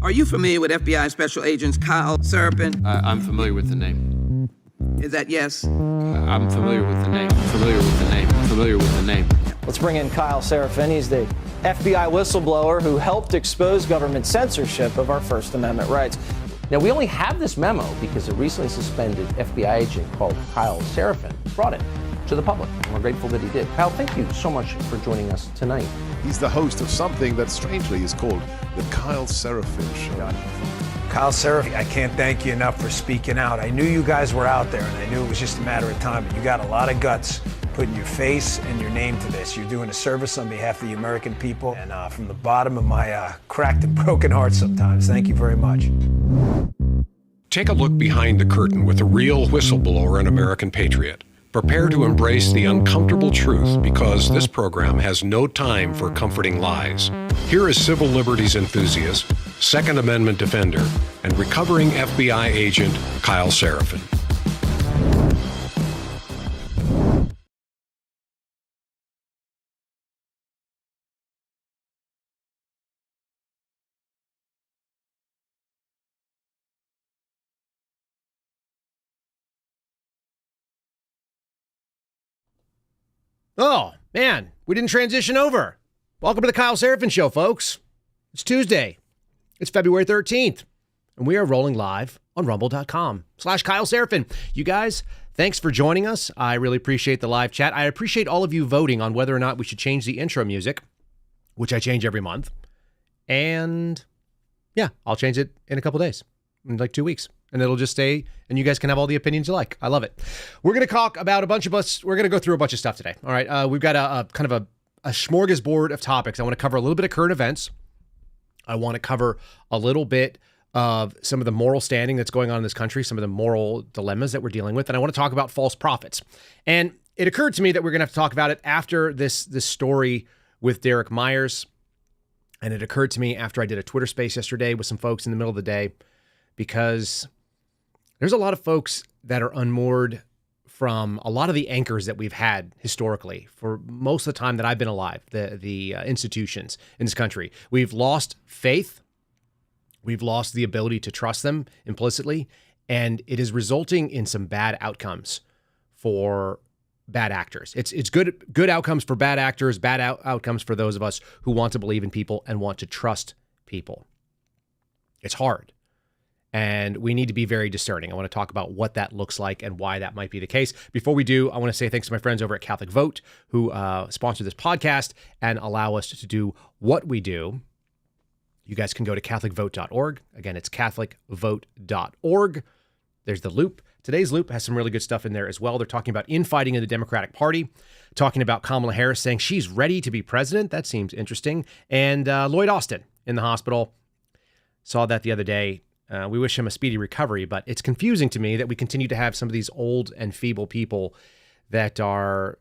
Are you familiar with FBI Special Agents Kyle Seraphin? I'm familiar with the name. Is that yes? I'm familiar with the name. Familiar with the name. Familiar with the name. Let's bring in Kyle Seraphin. He's the FBI whistleblower who helped expose government censorship of our First Amendment rights. Now, we only have this memo because a recently suspended FBI agent called Kyle Seraphin brought it to the public. And we're grateful that he did. Kyle, thank you so much for joining us tonight. He's the host of something that strangely is called the Kyle Seraphin Show. Kyle Seraphin, I can't thank you enough for speaking out. I knew you guys were out there, and I knew it was just a matter of time, but you got a lot of guts putting your face and your name to this. You're doing a service on behalf of the American people, and from the bottom of my cracked and broken heart sometimes, thank you very much. Take a look behind the curtain with a real whistleblower and American patriot. Prepare to embrace the uncomfortable truth because this program has no time for comforting lies. Here is civil liberties enthusiast, Second Amendment defender, and recovering FBI agent Kyle Seraphin. Oh, man, we didn't transition over. Welcome to the Kyle Seraphin Show, folks. It's Tuesday. It's February 13th, and we are rolling live on rumble.com/Kyle Seraphin. You guys, thanks for joining us. I really appreciate the live chat. I appreciate all of you voting on whether or not we should change the intro music, which I change every month. And yeah, I'll change it in a couple days, in like 2 weeks. And it'll just stay, and you guys can have all the opinions you like. I love it. We're going to talk about we're going to go through a bunch of stuff today. All right. We've got a kind of a smorgasbord of topics. I want to cover a little bit of current events. I want to cover a little bit of some of the moral standing that's going on in this country, some of the moral dilemmas that we're dealing with. And I want to talk about false prophets. And it occurred to me that we're going to have to talk about it after this story with Derek Myers. And it occurred to me after I did a Twitter space yesterday with some folks in the middle of the day, because there's a lot of folks that are unmoored from a lot of the anchors that we've had historically for most of the time that I've been alive, the institutions in this country. We've lost faith. We've lost the ability to trust them implicitly, and it is resulting in some bad outcomes for bad actors. It's good outcomes for bad actors, bad outcomes for those of us who want to believe in people and want to trust people. It's hard. And we need to be very discerning. I want to talk about what that looks like and why that might be the case. Before we do, I want to say thanks to my friends over at Catholic Vote who sponsor this podcast and allow us to do what we do. You guys can go to catholicvote.org. Again, it's catholicvote.org. There's the loop. Today's loop has some really good stuff in there as well. They're talking about infighting in the Democratic Party, talking about Kamala Harris saying she's ready to be president. That seems interesting. And Lloyd Austin in the hospital. Saw that the other day. We wish him a speedy recovery, but it's confusing to me that we continue to have some of these old and feeble people that are,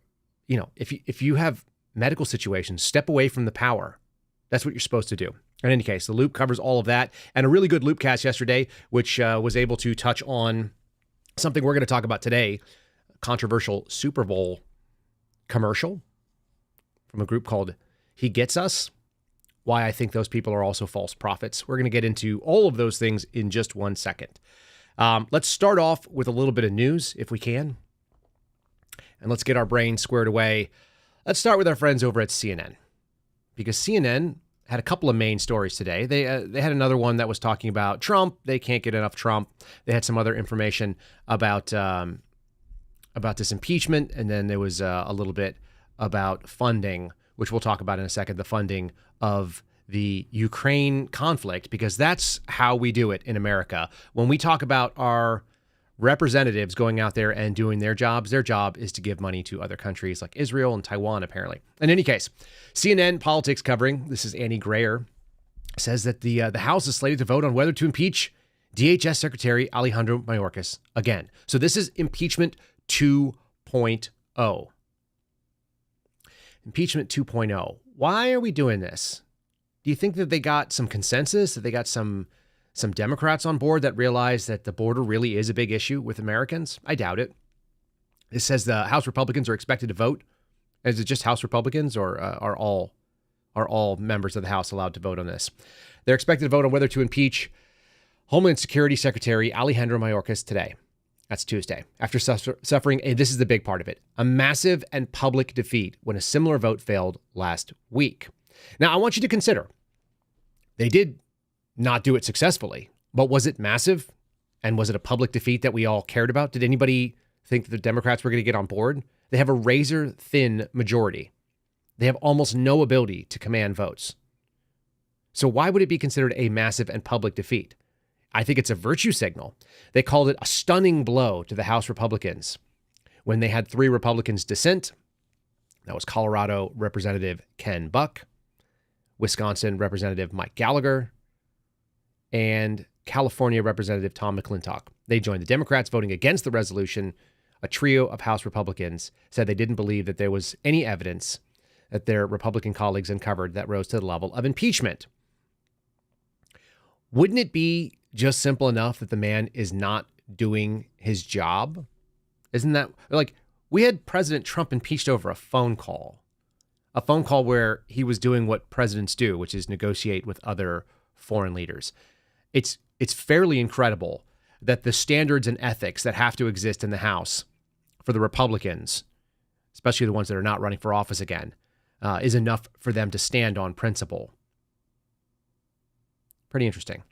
if you have medical situations, step away from the power. That's what you're supposed to do. In any case, the loop covers all of that, and a really good loopcast yesterday, which was able to touch on something we're going to talk about today, a controversial Super Bowl commercial from a group called He Gets Us. Why I think those people are also false prophets. We're going to get into all of those things in just 1 second. Let's start off with a little bit of news, if we can. And let's get our brains squared away. Let's start with our friends over at CNN. Because CNN had a couple of main stories today. They had another one that was talking about Trump. They can't get enough Trump. They had some other information about this impeachment. And then there was a little bit about funding, which we'll talk about in a second, the funding of the Ukraine conflict, because that's how we do it in America. When we talk about our representatives going out there and doing their job is to give money to other countries like Israel and Taiwan, apparently. In any case, CNN politics covering, this is Annie Grayer, says that the House is slated to vote on whether to impeach DHS Secretary Alejandro Mayorkas again. So this is impeachment 2.0. Impeachment 2.0. Why are we doing this? Do you think that they got some consensus, that they got some Democrats on board that realize that the border really is a big issue with Americans? I doubt it. It says the House Republicans are expected to vote. Is it just House Republicans, or are all are all members of the House allowed to vote on this. They're expected to vote on whether to impeach Homeland Security Secretary Alejandro Mayorkas today. That's Tuesday. After suffering, this is the big part of it, a massive and public defeat when a similar vote failed last week. Now, I want you to consider, they did not do it successfully, but was it massive? And was it a public defeat that we all cared about? Did anybody think that the Democrats were going to get on board? They have a razor-thin majority. They have almost no ability to command votes. So why would it be considered a massive and public defeat? I think it's a virtue signal. They called it a stunning blow to the House Republicans when they had 3 Republicans dissent. That was Colorado Representative Ken Buck, Wisconsin Representative Mike Gallagher, and California Representative Tom McClintock. They joined the Democrats voting against the resolution. A trio of House Republicans said they didn't believe that there was any evidence that their Republican colleagues uncovered that rose to the level of impeachment. Wouldn't it be just simple enough that the man is not doing his job? Isn't that like, we had President Trump impeached over a phone call where he was doing what presidents do, which is negotiate with other foreign leaders. It's fairly incredible that the standards and ethics that have to exist in the House for the Republicans, especially the ones that are not running for office again, is enough for them to stand on principle. Pretty interesting.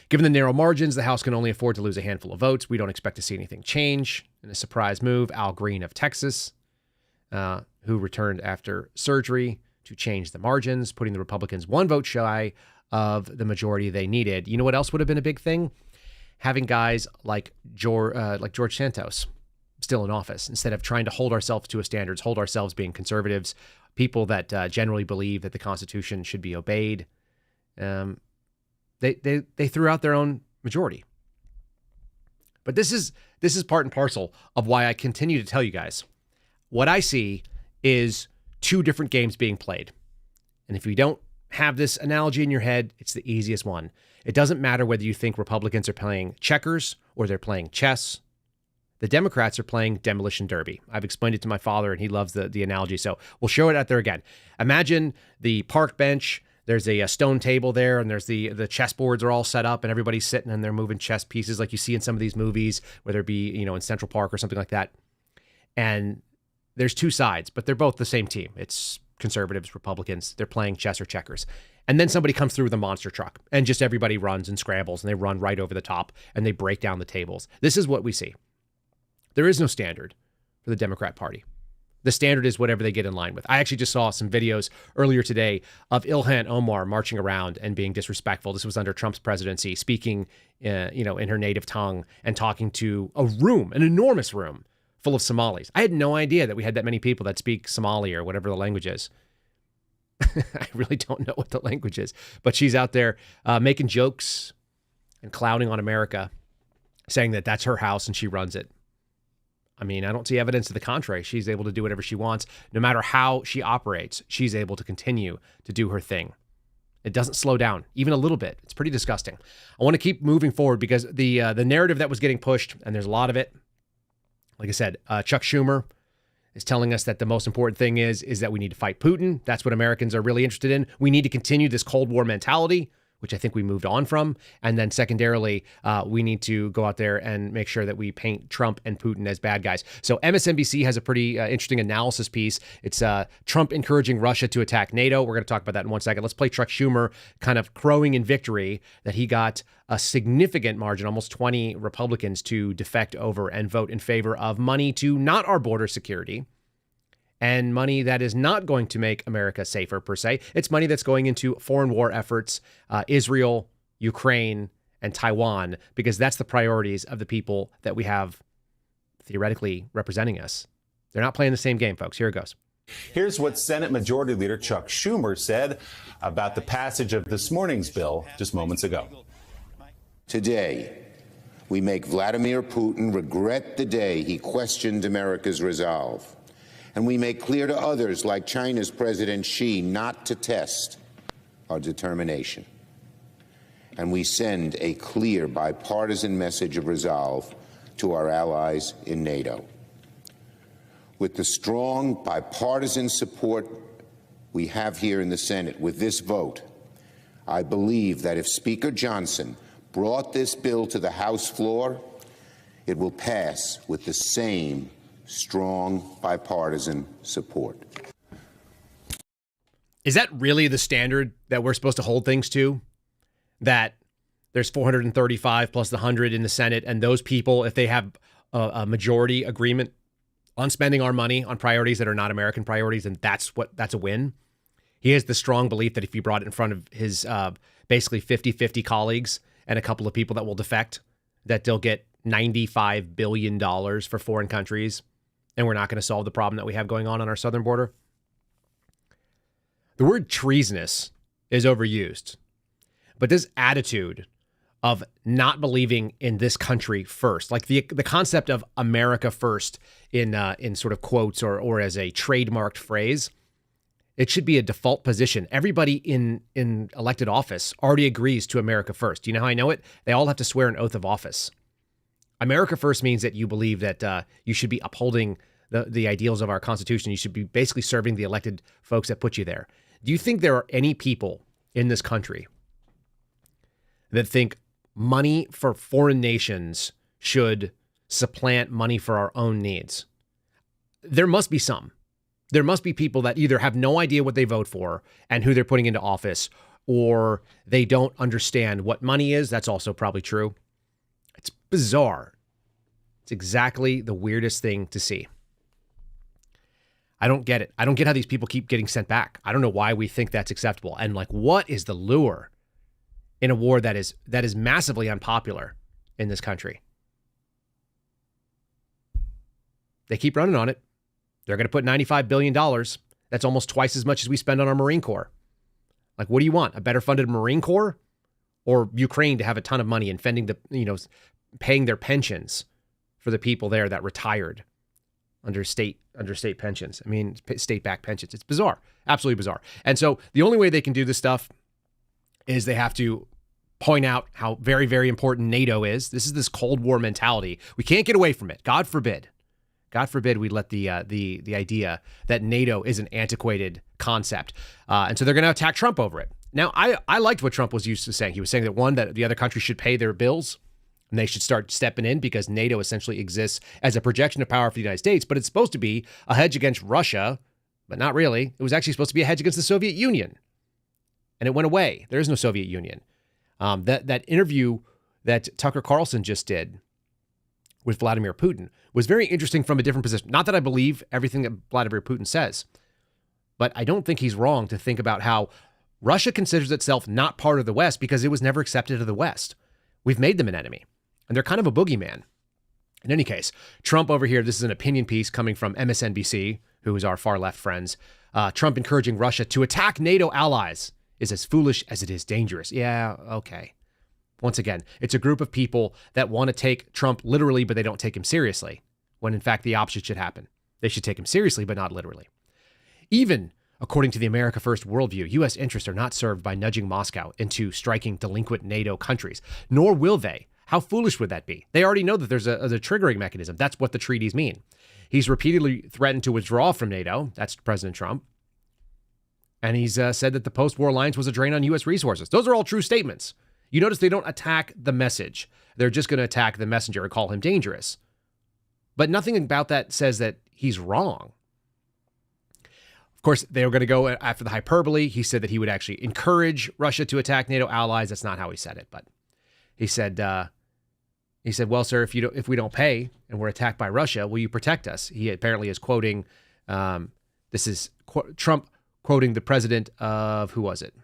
Given the narrow margins, the House can only afford to lose a handful of votes. We don't expect to see anything change. In a surprise move, Al Green of Texas, who returned after surgery to change the margins, putting the Republicans 1 vote shy of the majority they needed. You know what else would have been a big thing? Having guys like George Santos still in office, instead of trying to hold ourselves to a standards, hold ourselves being conservatives, people that generally believe that the Constitution should be obeyed. They threw out their own majority. But this is part and parcel of why I continue to tell you guys, what I see is 2 different games being played. And if you don't have this analogy in your head, it's the easiest one. It doesn't matter whether you think Republicans are playing checkers or they're playing chess. The Democrats are playing demolition derby. I've explained it to my father, and he loves the analogy. So we'll show it out there again. Imagine the park bench. There's a stone table there, and there's the chessboards are all set up, and everybody's sitting and they're moving chess pieces like you see in some of these movies, whether it be, in Central Park or something like that. And there's 2 sides, but they're both the same team. It's conservatives, Republicans. They're playing chess or checkers. And then somebody comes through with a monster truck, and just everybody runs and scrambles, and they run right over the top, and they break down the tables. This is what we see. There is no standard for the Democrat Party. The standard is whatever they get in line with. I actually just saw some videos earlier today of Ilhan Omar marching around and being disrespectful. This was under Trump's presidency, speaking, in her native tongue and talking to a room, an enormous room full of Somalis. I had no idea that we had that many people that speak Somali or whatever the language is. I really don't know what the language is, but she's out there making jokes and clowning on America, saying that that's her house and she runs it. I mean, I don't see evidence to the contrary. She's able to do whatever she wants. No matter how she operates, she's able to continue to do her thing. It doesn't slow down, even a little bit. It's pretty disgusting. I want to keep moving forward because the narrative that was getting pushed, and there's a lot of it, like I said, Chuck Schumer is telling us that the most important thing is that we need to fight Putin. That's what Americans are really interested in. We need to continue this Cold War mentality, which I think we moved on from. And then secondarily, we need to go out there and make sure that we paint Trump and Putin as bad guys. So MSNBC has a pretty interesting analysis piece. It's Trump encouraging Russia to attack NATO. We're going to talk about that in 1 second. Let's play Chuck Schumer kind of crowing in victory that he got a significant margin, almost 20 Republicans to defect over and vote in favor of money to not our border security. And money that is not going to make America safer, per se. It's money that's going into foreign war efforts, Israel, Ukraine, and Taiwan, because that's the priorities of the people that we have theoretically representing us. They're not playing the same game, folks. Here it goes. Here's what Senate Majority Leader Chuck Schumer said about the passage of this morning's bill just moments ago. Today, we make Vladimir Putin regret the day he questioned America's resolve. And we make clear to others, like China's President Xi, not to test our determination. And we send a clear bipartisan message of resolve to our allies in NATO. With the strong bipartisan support we have here in the Senate with this vote, I believe that if Speaker Johnson brought this bill to the House floor, it will pass with the same strong bipartisan support. Is that really the standard that we're supposed to hold things to? That there's 435 plus the 100 in the Senate, and those people, if they have a majority agreement on spending our money on priorities that are not American priorities, and that's a win. He has the strong belief that if he brought it in front of his basically 50-50 colleagues and a couple of people that will defect, that they'll get $95 billion for foreign countries, and we're not going to solve the problem that we have going on our southern border. The word treasonous is overused, but this attitude of not believing in this country first, like the concept of America first in sort of quotes or as a trademarked phrase, it should be a default position. Everybody in elected office already agrees to America first. Do you know how I know it? They all have to swear an oath of office. America first means that you believe that you should be upholding the ideals of our Constitution. You should be basically serving the elected folks that put you there. Do you think there are any people in this country that think money for foreign nations should supplant money for our own needs? There must be some. There must be people that either have no idea what they vote for and who they're putting into office, or they don't understand what money is. That's also probably true. It's bizarre. It's exactly the weirdest thing to see. I don't get it. I don't get how these people keep getting sent back. I don't know why we think that's acceptable. And like, what is the lure in a war that is massively unpopular in this country? They keep running on it. They're going to put $95 billion. That's almost twice as much as we spend on our Marine Corps. Like, what do you want? A better funded Marine Corps, or Ukraine to have a ton of money and paying their pensions for the people there that retired under state pensions? I mean, state-backed pensions. It's bizarre, absolutely bizarre. And so the only way they can do this stuff is they have to point out how very, very important NATO is. This is this Cold War mentality. We can't get away from it. God forbid. God forbid we let the idea that NATO is an antiquated concept. And so they're going to attack Trump over it. Now, I liked what Trump was used to saying. He was saying that the other countries should pay their bills and they should start stepping in because NATO essentially exists as a projection of power for the United States, but it's supposed to be a hedge against Russia, but not really. It was actually supposed to be a hedge against the Soviet Union. And it went away. There is no Soviet Union. That interview that Tucker Carlson just did with Vladimir Putin was very interesting from a different position. Not that I believe everything that Vladimir Putin says, but I don't think he's wrong to think about how Russia considers itself not part of the West because it was never accepted of the West. We've made them an enemy, and they're kind of a boogeyman. In any case, Trump over here, this is an opinion piece coming from MSNBC, who is our far left friends. Trump encouraging Russia to attack NATO allies is as foolish as it is dangerous. Yeah, okay. Once again, it's a group of people that want to take Trump literally, but they don't take him seriously, when in fact the opposite should happen. They should take him seriously, but not literally. Even according to the America First worldview, U.S. interests are not served by nudging Moscow into striking delinquent NATO countries, nor will they. How foolish would that be? They already know that there's a triggering mechanism. That's what the treaties mean. He's repeatedly threatened to withdraw from NATO. That's President Trump. And he's said that the post-war alliance was a drain on U.S. resources. Those are all true statements. You notice they don't attack the message. They're just going to attack the messenger and call him dangerous. But nothing about that says that he's wrong. Of course, they were going to go after the hyperbole. He said that he would actually encourage Russia to attack NATO allies. That's not how he said it, but he said, well, sir, if we don't pay and we're attacked by Russia, will you protect us? He apparently is quoting, this is Trump quoting the president of, who was it?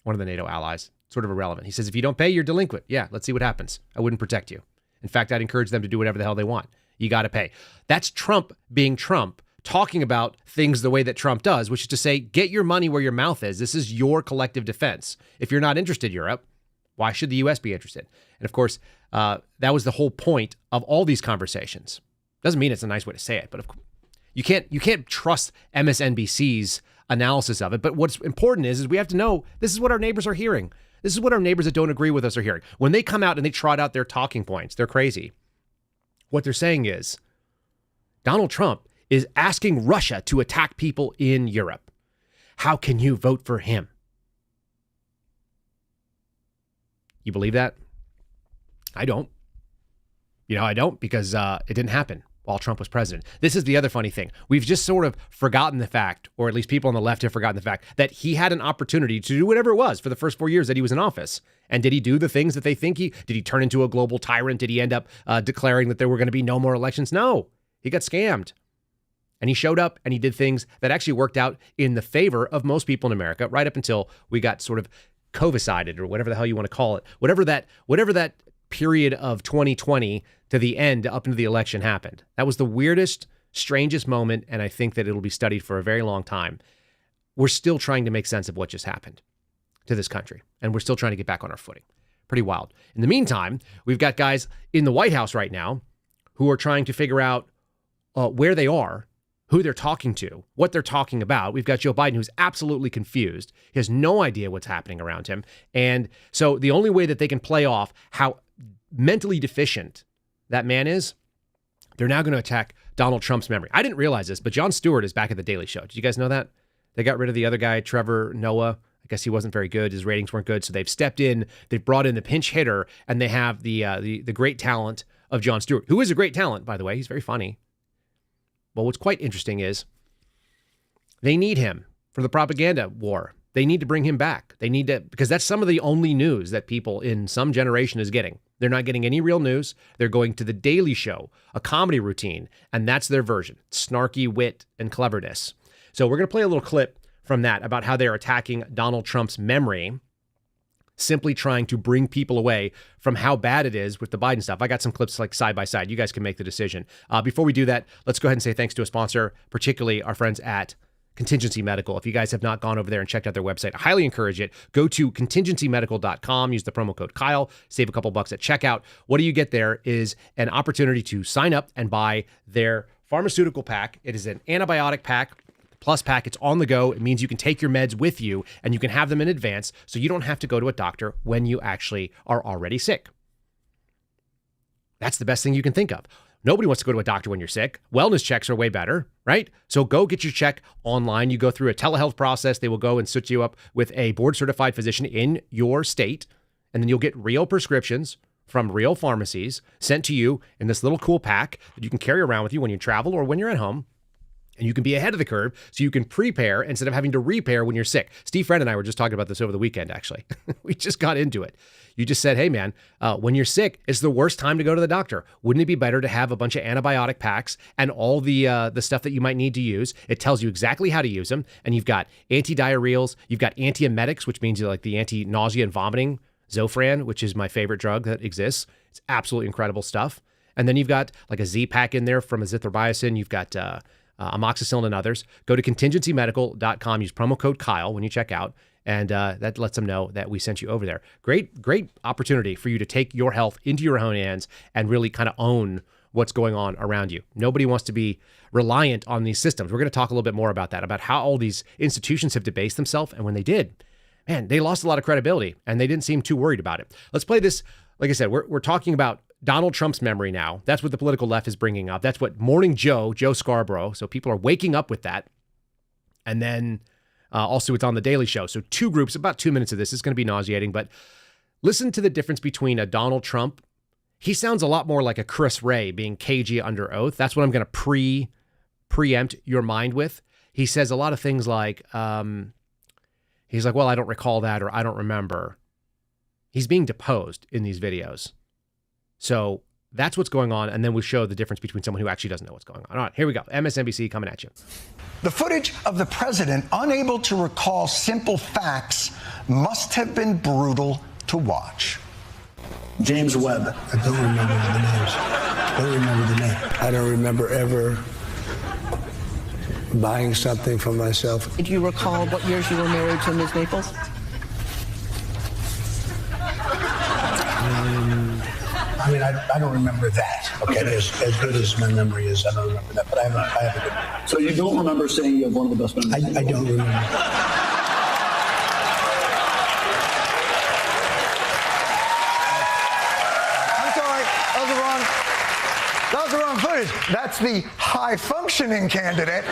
One of the NATO allies. Sort of irrelevant. He says, if you don't pay, you're delinquent. Yeah, let's see what happens. I wouldn't protect you. In fact, I'd encourage them to do whatever the hell they want. You got to pay. That's Trump being Trump, talking about things the way that Trump does, which is to say, get your money where your mouth is. This is your collective defense. If you're not interested, Europe, why should the U.S. be interested? And of course, that was the whole point of all these conversations. Doesn't mean it's a nice way to say it, but you can't trust MSNBC's analysis of it. But what's important is we have to know this is what our neighbors are hearing. This is what our neighbors that don't agree with us are hearing. When they come out and they trot out their talking points, they're crazy. What they're saying is Donald Trump is asking Russia to attack people in Europe. How can you vote for him? You believe that? I don't. I don't, because it didn't happen while Trump was president. This is the other funny thing. We've just sort of forgotten the fact, or at least people on the left have forgotten the fact, that he had an opportunity to do whatever it was for the first 4 years that he was in office. And did he do the things that they think did he turn into a global tyrant? Did he end up declaring that there were going to be no more elections? No, he got scammed. And he showed up and he did things that actually worked out in the favor of most people in America, right up until we got sort of covicided, or whatever the hell you want to call it. Whatever that period of 2020 to the end up into the election happened. That was the weirdest, strangest moment, and I think that it'll be studied for a very long time. We're still trying to make sense of what just happened to this country, and we're still trying to get back on our footing. Pretty wild. In the meantime, we've got guys in the White House right now who are trying to figure out where they are, who they're talking to, what they're talking about. We've got Joe Biden, who's absolutely confused. He has no idea what's happening around him. And so the only way that they can play off how mentally deficient that man is, they're now going to attack Donald Trump's memory. I didn't realize this, but Jon Stewart is back at The Daily Show. Did you guys know that? They got rid of the other guy, Trevor Noah. I guess he wasn't very good. His ratings weren't good. So they've stepped in. They've brought in the pinch hitter, and they have the great talent of Jon Stewart, who is a great talent, by the way. He's very funny. Well, what's quite interesting is they need him for the propaganda war. They need to bring him back. They need to, because that's some of the only news that people in some generation is getting. They're not getting any real news. They're going to The Daily Show, a comedy routine, and that's their version. Snarky wit and cleverness. So we're going to play a little clip from that about how they're attacking Donald Trump's memory, simply trying to bring people away from how bad it is with the Biden stuff. I got some clips like side by side. You guys can make the decision. Before we do that, let's go ahead and say thanks to a sponsor, particularly our friends at Contingency Medical. If you guys have not gone over there and checked out their website, I highly encourage it. Go to contingencymedical.com, use the promo code Kyle, save a couple bucks at checkout. What do you get there is an opportunity to sign up and buy their pharmaceutical pack. It is an antibiotic pack, plus pack. It's on the go. It means you can take your meds with you and you can have them in advance, so you don't have to go to a doctor when you actually are already sick. That's the best thing you can think of. Nobody wants to go to a doctor when you're sick. Wellness checks are way better, right? So go get your check online. You go through a telehealth process. They will go and set you up with a board-certified physician in your state, and then you'll get real prescriptions from real pharmacies sent to you in this little cool pack that you can carry around with you when you travel or when you're at home. And you can be ahead of the curve so you can prepare instead of having to repair when you're sick. Steve Friend and I were just talking about this over the weekend, actually. We just got into it. You just said, hey, man, when you're sick, it's the worst time to go to the doctor. Wouldn't it be better to have a bunch of antibiotic packs and all the stuff that you might need to use? It tells you exactly how to use them. And you've got antidiarrheals. You've got antiemetics, which means like the anti-nausea and vomiting, Zofran, which is my favorite drug that exists. It's absolutely incredible stuff. And then you've got like a Z-Pack in there from azithromycin. You've got amoxicillin and others. Go to contingencymedical.com. Use promo code Kyle when you check out. And that lets them know that we sent you over there. Great opportunity for you to take your health into your own hands and really kind of own what's going on around you. Nobody wants to be reliant on these systems. We're going to talk a little bit more about that, about how all these institutions have debased themselves. And when they did, man, they lost a lot of credibility and they didn't seem too worried about it. Let's play this. Like I said, we're talking about Donald Trump's memory now. That's what the political left is bringing up. That's what Morning Joe Scarborough. So people are waking up with that. And then also it's on The Daily Show. So two groups, about 2 minutes of this. It's going to be nauseating, but listen to the difference between a Donald Trump. He sounds a lot more like a Chris Wray being cagey under oath. That's what I'm going to preempt your mind with. He says a lot of things like, he's like, well, I don't recall that, or I don't remember. He's being deposed in these videos. So that's what's going on. And then we show the difference between someone who actually doesn't know what's going on. All right, here we go. MSNBC coming at you. The footage of the president unable to recall simple facts must have been brutal to watch. James Webb. I don't remember the names. I don't remember the name. I don't remember ever buying something for myself. Do you recall what years you were married to Ms. Maples? I mean, I don't remember that. Okay, as good as my memory is, I don't remember that. But I have a good memory. So you don't remember saying you have one of the best memories? I don't remember. I'm sorry, that was the wrong footage. That's the high-functioning candidate.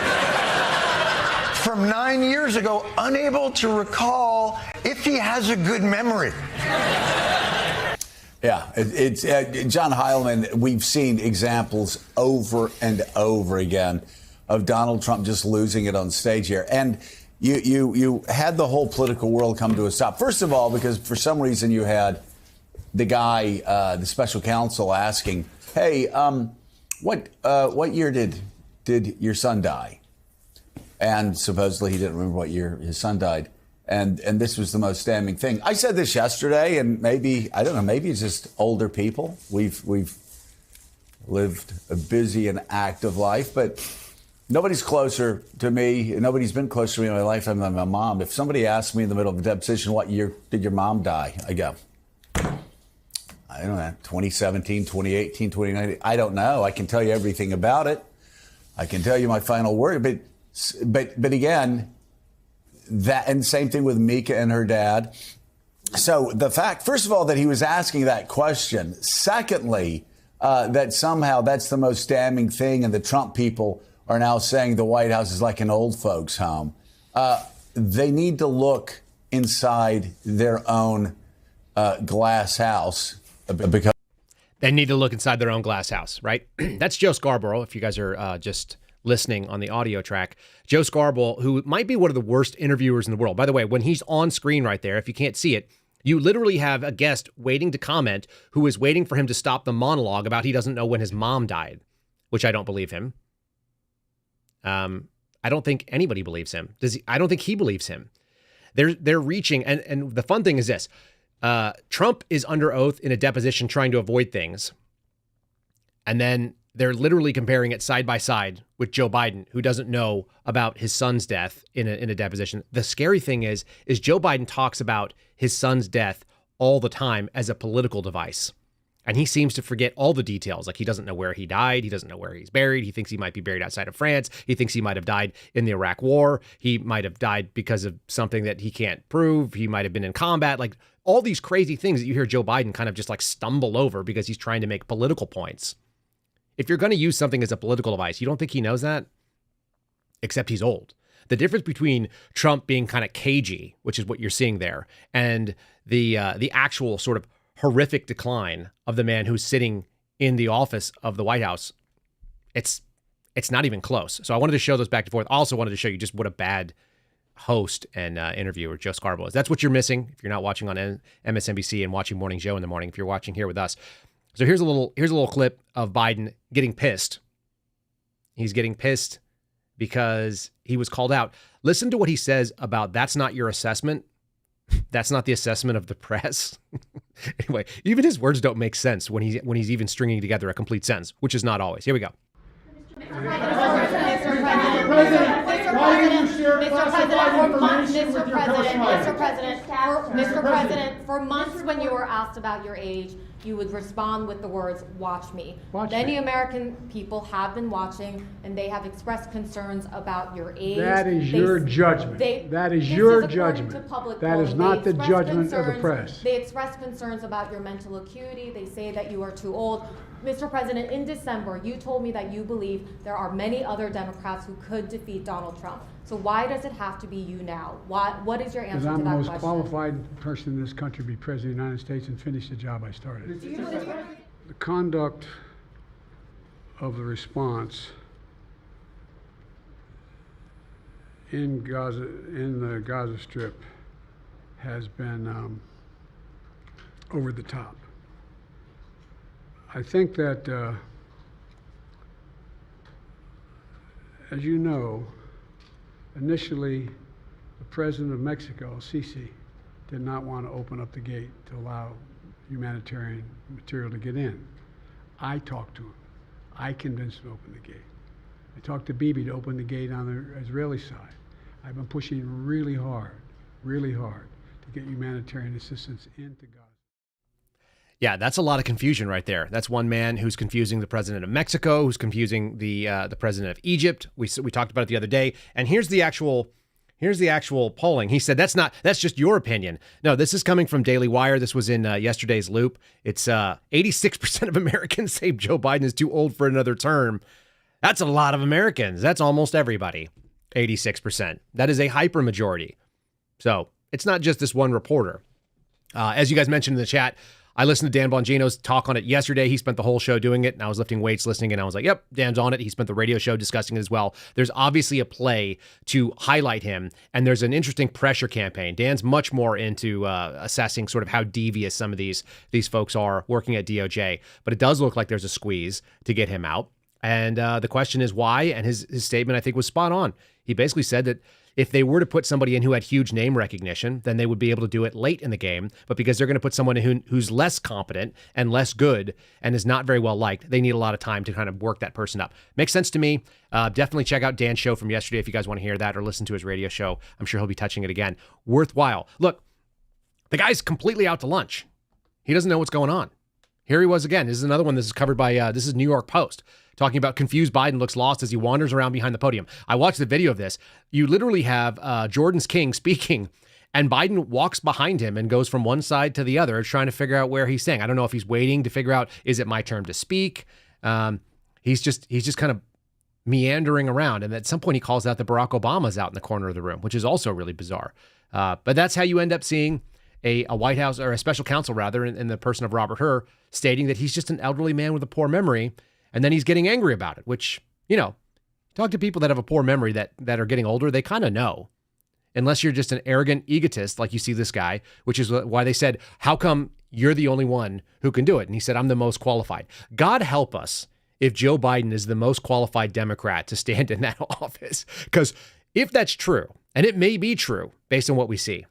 from 9 years ago, unable to recall if he has a good memory. Yeah, it's John Heilemann. We've seen examples over and over again of Donald Trump just losing it on stage here. And you had the whole political world come to a stop. First of all, because for some reason you had the guy, the special counsel, asking, "Hey, what year did your son die?" And supposedly he didn't remember what year his son died. And this was the most damning thing. I said this yesterday, and maybe, I don't know, maybe it's just older people. We've lived a busy and active life, but nobody's closer to me. Nobody's been closer to me in my life than my mom. If somebody asked me in the middle of a deposition, what year did your mom die? I go, I don't know, 2017, 2018, 2019. I don't know. I can tell you everything about it. I can tell you my final word. But again, that, and same thing with Mika and her dad. So the fact, first of all, that he was asking that question. Secondly, that somehow that's the most damning thing, and the Trump people are now saying the White House is like an old folks' home. They need to look inside their own glass house, because they need to look inside their own glass house, right? That's Joe Scarborough, if you guys are just listening on the audio track. Joe Scarborough, who might be one of the worst interviewers in the world. By the way, when he's on screen right there, if you can't see it, you literally have a guest waiting to comment who is waiting for him to stop the monologue about he doesn't know when his mom died, which I don't believe him. I don't think anybody believes him. I don't think he believes him. They're reaching, and the fun thing is this. Trump is under oath in a deposition trying to avoid things. And then they're literally comparing it side by side with Joe Biden, who doesn't know about his son's death in a deposition. The scary thing is Joe Biden talks about his son's death all the time as a political device. And he seems to forget all the details. Like, he doesn't know where he died. He doesn't know where he's buried. He thinks he might be buried outside of France. He thinks he might have died in the Iraq War. He might have died because of something that he can't prove. He might have been in combat. Like, all these crazy things that you hear Joe Biden kind of just like stumble over because he's trying to make political points. If you're going to use something as a political device, you don't think he knows that? Except he's old. The difference between Trump being kind of cagey, which is what you're seeing there, and the actual sort of horrific decline of the man who's sitting in the office of the White House, it's not even close. So I wanted to show those back and forth. I also wanted to show you just what a bad host and interviewer Joe Scarborough is. That's what you're missing if you're not watching on MSNBC and watching Morning Joe in the morning. If you're watching here with us. So here's a little clip of Biden getting pissed. He's getting pissed because he was called out. Listen to what he says about that's not your assessment. That's not the assessment of the press. Anyway, even his words don't make sense when he's even stringing together a complete sentence, which is not always. Here we go. Mr. President, for months when you were asked about your age, you would respond with the words, watch me. Many American people have been watching, and they have expressed concerns about your age. That is your judgment. That is your judgment. That is not the judgment of the press. They express concerns about your mental acuity. They say that you are too old. Mr. President, in December, you told me that you believe there are many other Democrats who could defeat Donald Trump. So why does it have to be you now? What is your answer to that question? Because I'm the most qualified person in this country to be President of the United States and finish the job I started. The conduct of the response in the Gaza Strip has been over the top. I think that, as you know, initially, the president of Mexico, Sisi, did not want to open up the gate to allow humanitarian material to get in. I talked to him. I convinced him to open the gate. I talked to Bibi to open the gate on the Israeli side. I've been pushing really hard to get humanitarian assistance into Gaza. Yeah, that's a lot of confusion right there. That's one man who's confusing the president of Mexico, who's confusing the president of Egypt. We talked about it the other day. And here's the actual polling. He said that's just your opinion. No, this is coming from Daily Wire. This was in yesterday's Loop. It's 86% of Americans say Joe Biden is too old for another term. That's a lot of Americans. That's almost everybody. 86%. That is a hypermajority. So it's not just this one reporter. As you guys mentioned in the chat, I listened to Dan Bongino's talk on it yesterday. He spent the whole show doing it, and I was lifting weights listening, and I was like, yep, Dan's on it. He spent the radio show discussing it as well. There's obviously a play to highlight him, and there's an interesting pressure campaign. Dan's much more into assessing sort of how devious some of these folks are working at DOJ, but it does look like there's a squeeze to get him out. And the question is why, and his statement, I think, was spot on. He basically said that if they were to put somebody in who had huge name recognition, then they would be able to do it late in the game. But because they're going to put someone in who's less competent and less good and is not very well liked, they need a lot of time to kind of work that person up. Makes sense to me. Definitely check out Dan's show from yesterday if you guys want to hear that, or listen to his radio show. I'm sure he'll be touching it again. Worthwhile. Look, the guy's completely out to lunch. He doesn't know what's going on. Here he was again. This is another one. This is covered by, this is New York Post, talking about confused Biden looks lost as he wanders around behind the podium. I watched the video of this. You literally have Jordan's King speaking, and Biden walks behind him and goes from one side to the other, trying to figure out where he's saying. I don't know if he's waiting to figure out, is it my turn to speak? He's just kind of meandering around. And at some point he calls out that Barack Obama's out in the corner of the room, which is also really bizarre. But that's how you end up seeing a White House, or a special counsel rather, in the person of Robert Hur, stating that he's just an elderly man with a poor memory. And then he's getting angry about it, which, you know, talk to people that have a poor memory that are getting older, they kind of know. Unless you're just an arrogant egotist like you see this guy, which is why they said, how come you're the only one who can do it? And he said, I'm the most qualified. God help us if Joe Biden is the most qualified Democrat to stand in that office. Because if that's true, and it may be true based on what we see,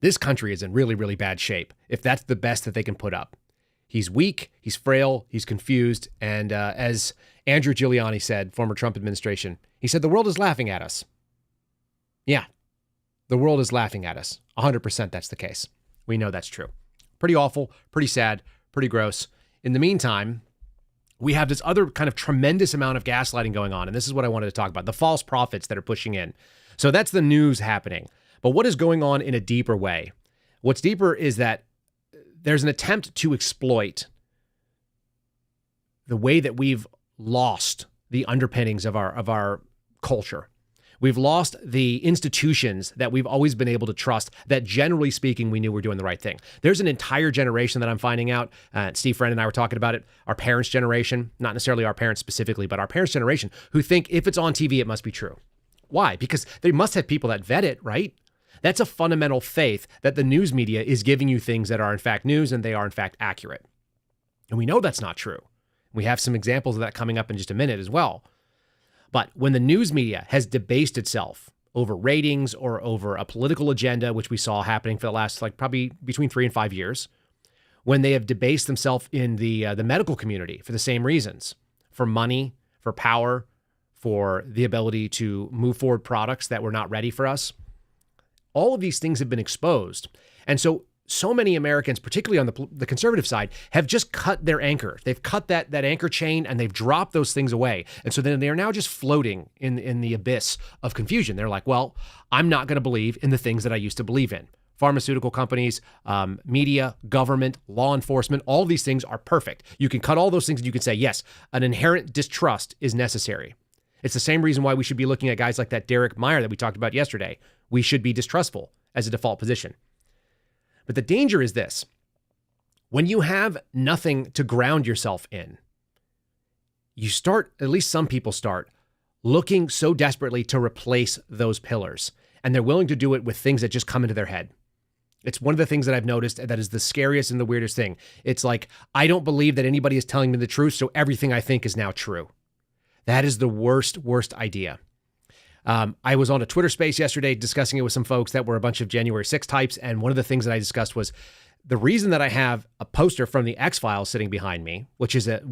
this country is in really, really bad shape if that's the best that they can put up. He's weak, he's frail, he's confused, and as Andrew Giuliani said, former Trump administration, he said, the world is laughing at us. Yeah, the world is laughing at us. 100% that's the case. We know that's true. Pretty awful, pretty sad, pretty gross. In the meantime, we have this other kind of tremendous amount of gaslighting going on, and this is what I wanted to talk about, the false prophets that are pushing in. So that's the news happening. But what is going on in a deeper way? What's deeper is that there's an attempt to exploit the way that we've lost the underpinnings of our culture. We've lost the institutions that we've always been able to trust, that generally speaking, we knew were doing the right thing. There's an entire generation that I'm finding out, Steve Friend and I were talking about it, our parents' generation, not necessarily our parents specifically, but our parents' generation, who think if it's on TV, it must be true. Why? Because they must have people that vet it, right? That's a fundamental faith that the news media is giving you things that are in fact news and they are in fact accurate. And we know that's not true. We have some examples of that coming up in just a minute as well. But when the news media has debased itself over ratings or over a political agenda, which we saw happening for the last probably between 3 and 5 years, when they have debased themselves in the medical community for the same reasons, for money, for power, for the ability to move forward products that were not ready for us, all of these things have been exposed. And so many Americans, particularly on the conservative side, have just cut their anchor. They've cut that anchor chain and they've dropped those things away. And so then they are now just floating in the abyss of confusion. They're like, well, I'm not going to believe in the things that I used to believe in. Pharmaceutical companies, media, government, law enforcement, all these things are perfect. You can cut all those things and you can say, yes, an inherent distrust is necessary. It's the same reason why we should be looking at guys like that Derek Meyer that we talked about yesterday. We should be distrustful as a default position. But the danger is this. When you have nothing to ground yourself in, you start, at least some people start, looking so desperately to replace those pillars. And they're willing to do it with things that just come into their head. It's one of the things that I've noticed that is the scariest and the weirdest thing. It's like, I don't believe that anybody is telling me the truth, so everything I think is now true. That is the worst idea. I was on a Twitter space yesterday discussing it with some folks that were a bunch of January 6 types. And one of the things that I discussed was the reason that I have a poster from the X-Files sitting behind me, which is that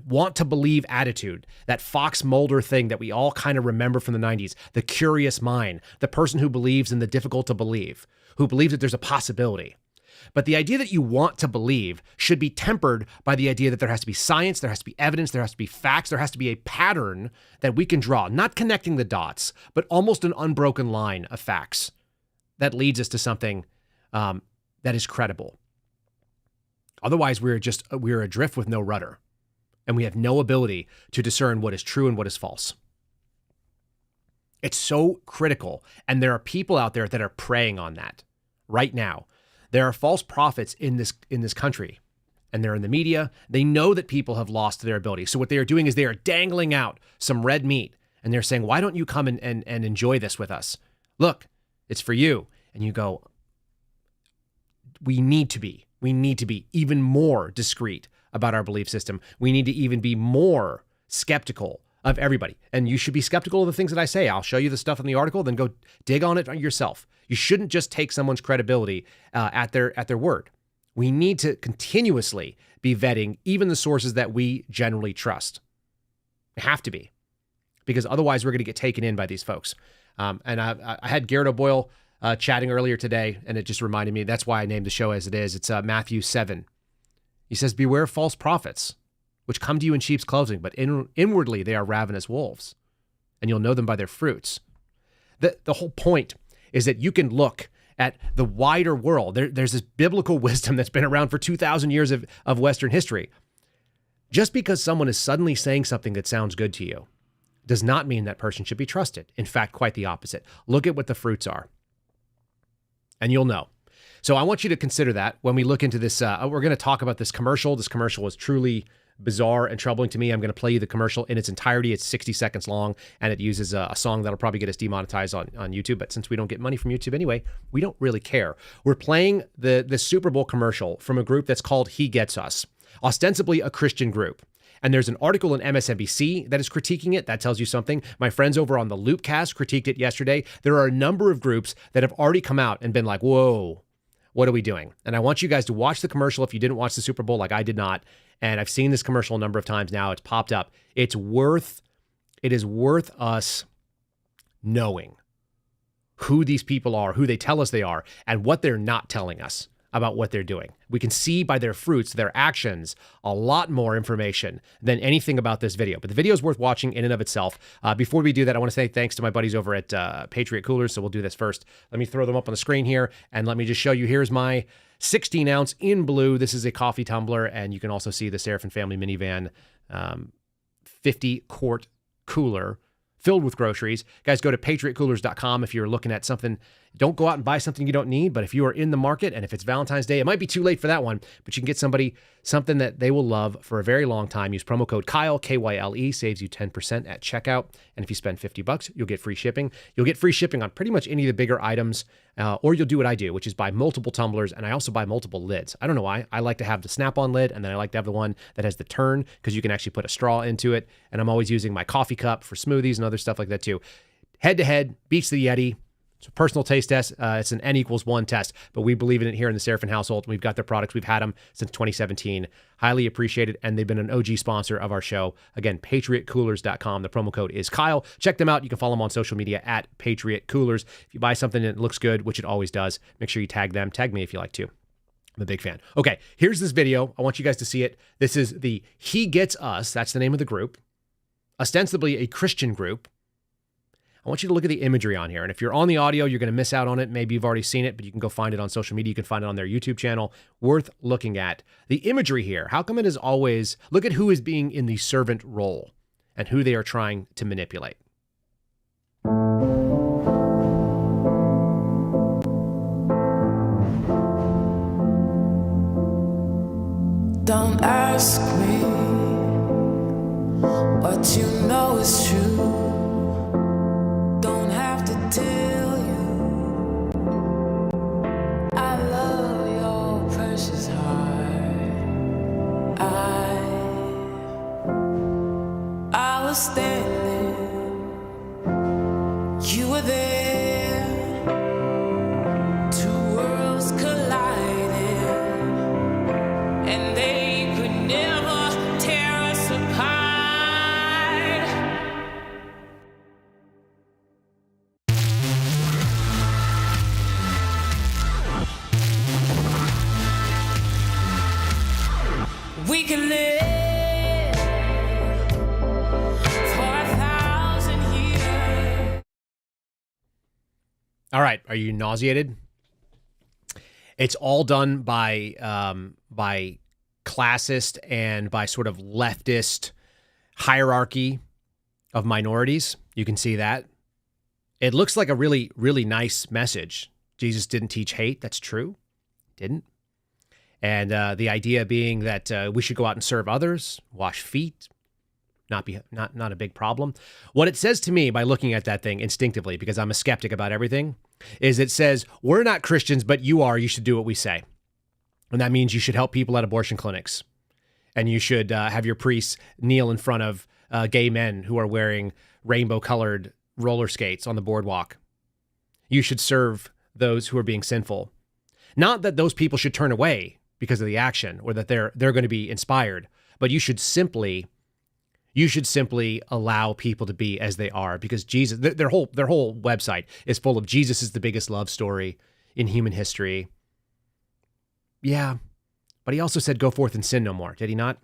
want to believe attitude, that Fox Mulder thing that we all kind of remember from the 90s, the curious mind, the person who believes in the difficult to believe, who believes that there's a possibility. But the idea that you want to believe should be tempered by the idea that there has to be science, there has to be evidence, there has to be facts, there has to be a pattern that we can draw, not connecting the dots, but almost an unbroken line of facts that leads us to something that is credible. Otherwise, we're adrift with no rudder, and we have no ability to discern what is true and what is false. It's so critical. And there are people out there that are preying on that right now. There are false prophets in this country, and they're in the media. They know that people have lost their ability. So what they are doing is they are dangling out some red meat, and they're saying, why don't you come and enjoy this with us? Look, it's for you. And you go, we need to be even more discreet about our belief system. We need to even be more skeptical of everybody. And you should be skeptical of the things that I say. I'll show you the stuff in the article, then go dig on it yourself. You shouldn't just take someone's credibility at their word. We need to continuously be vetting even the sources that we generally trust. We have to be, because otherwise we're going to get taken in by these folks. And I had Garrett O'Boyle chatting earlier today, and it just reminded me, that's why I named the show as it is. It's Matthew 7. He says, beware false prophets, which come to you in sheep's clothing, but inwardly they are ravenous wolves, and you'll know them by their fruits. The whole point is that you can look at the wider world. There's this biblical wisdom that's been around for 2,000 years of Western history. Just because someone is suddenly saying something that sounds good to you does not mean that person should be trusted. In fact, quite the opposite. Look at what the fruits are, and you'll know. So I want you to consider that when we look into this. We're going to talk about this commercial. This commercial is truly bizarre and troubling to me. I'm going to play you the commercial in its entirety. It's 60 seconds long, and it uses a song that'll probably get us demonetized on YouTube. But since we don't get money from YouTube anyway, we don't really care. We're playing the Super Bowl commercial from a group that's called He Gets Us, ostensibly a Christian group. And there's an article in MSNBC that is critiquing it. That tells you something. My friends over on the Loopcast critiqued it yesterday. There are a number of groups that have already come out and been like, whoa, what are we doing? And I want you guys to watch the commercial if you didn't watch the Super Bowl like I did not. And I've seen this commercial a number of times now. It's popped up. It is worth us knowing who these people are, who they tell us they are, and what they're not telling us about what they're doing. We can see by their fruits, their actions, a lot more information than anything about this video. But the video is worth watching in and of itself. Before we do that, I want to say thanks to my buddies over at Patriot Coolers. So we'll do this first. Let me throw them up on the screen here, and let me just show you. Here's my 16-ounce in blue. This is a coffee tumbler, and you can also see the Seraphin Family Minivan 50-quart cooler filled with groceries. Guys, go to patriotcoolers.com if you're looking at something. Don't go out and buy something you don't need, but if you are in the market, and if it's Valentine's Day, it might be too late for that one, but you can get somebody something that they will love for a very long time. Use promo code Kyle, KYLE, saves you 10% at checkout. And if you spend $50, you'll get free shipping. You'll get free shipping on pretty much any of the bigger items, or you'll do what I do, which is buy multiple tumblers, and I also buy multiple lids. I don't know why. I like to have the snap-on lid, and then I like to have the one that has the turn, because you can actually put a straw into it. And I'm always using my coffee cup for smoothies and other stuff like that too. Head-to-head beats the Yeti. It's a personal taste test. It's an N=1 test, but we believe in it here in the Seraphin household. We've got their products. We've had them since 2017. Highly appreciated, and they've been an OG sponsor of our show. Again, patriotcoolers.com. The promo code is Kyle. Check them out. You can follow them on social media at Patriot Coolers. If you buy something and it looks good, which it always does, make sure you tag them. Tag me if you like to. I'm a big fan. Okay, here's this video. I want you guys to see it. This is the He Gets Us. That's the name of the group. Ostensibly a Christian group. I want you to look at the imagery on here. And if you're on the audio, you're going to miss out on it. Maybe you've already seen it, but you can go find it on social media. You can find it on their YouTube channel. Worth looking at. The imagery here, how come it is always, look at who is being in the servant role and who they are trying to manipulate. Don't ask me what you know is true. Don't have to tell you I love your precious heart. I was standing, you were there, two worlds colliding, and they could never tear us apart. We can live for 1,000 years. All right, are you nauseated? It's all done by classist and by sort of leftist hierarchy of minorities. You can see that. It looks like a really, really nice message. Jesus didn't teach hate. That's true. Didn't. And the idea being that we should go out and serve others, wash feet, not a big problem. What it says to me by looking at that thing instinctively, because I'm a skeptic about everything, is it says, we're not Christians, but you are. You should do what we say. And that means you should help people at abortion clinics. And you should have your priests kneel in front of gay men who are wearing rainbow-colored roller skates on the boardwalk. You should serve those who are being sinful. Not that those people should turn away because of the action or that they're going to be inspired, but you should simply allow people to be as they are, because Jesus, their whole website is full of Jesus is the biggest love story in human history. Yeah, but he also said, go forth and sin no more. Did he not?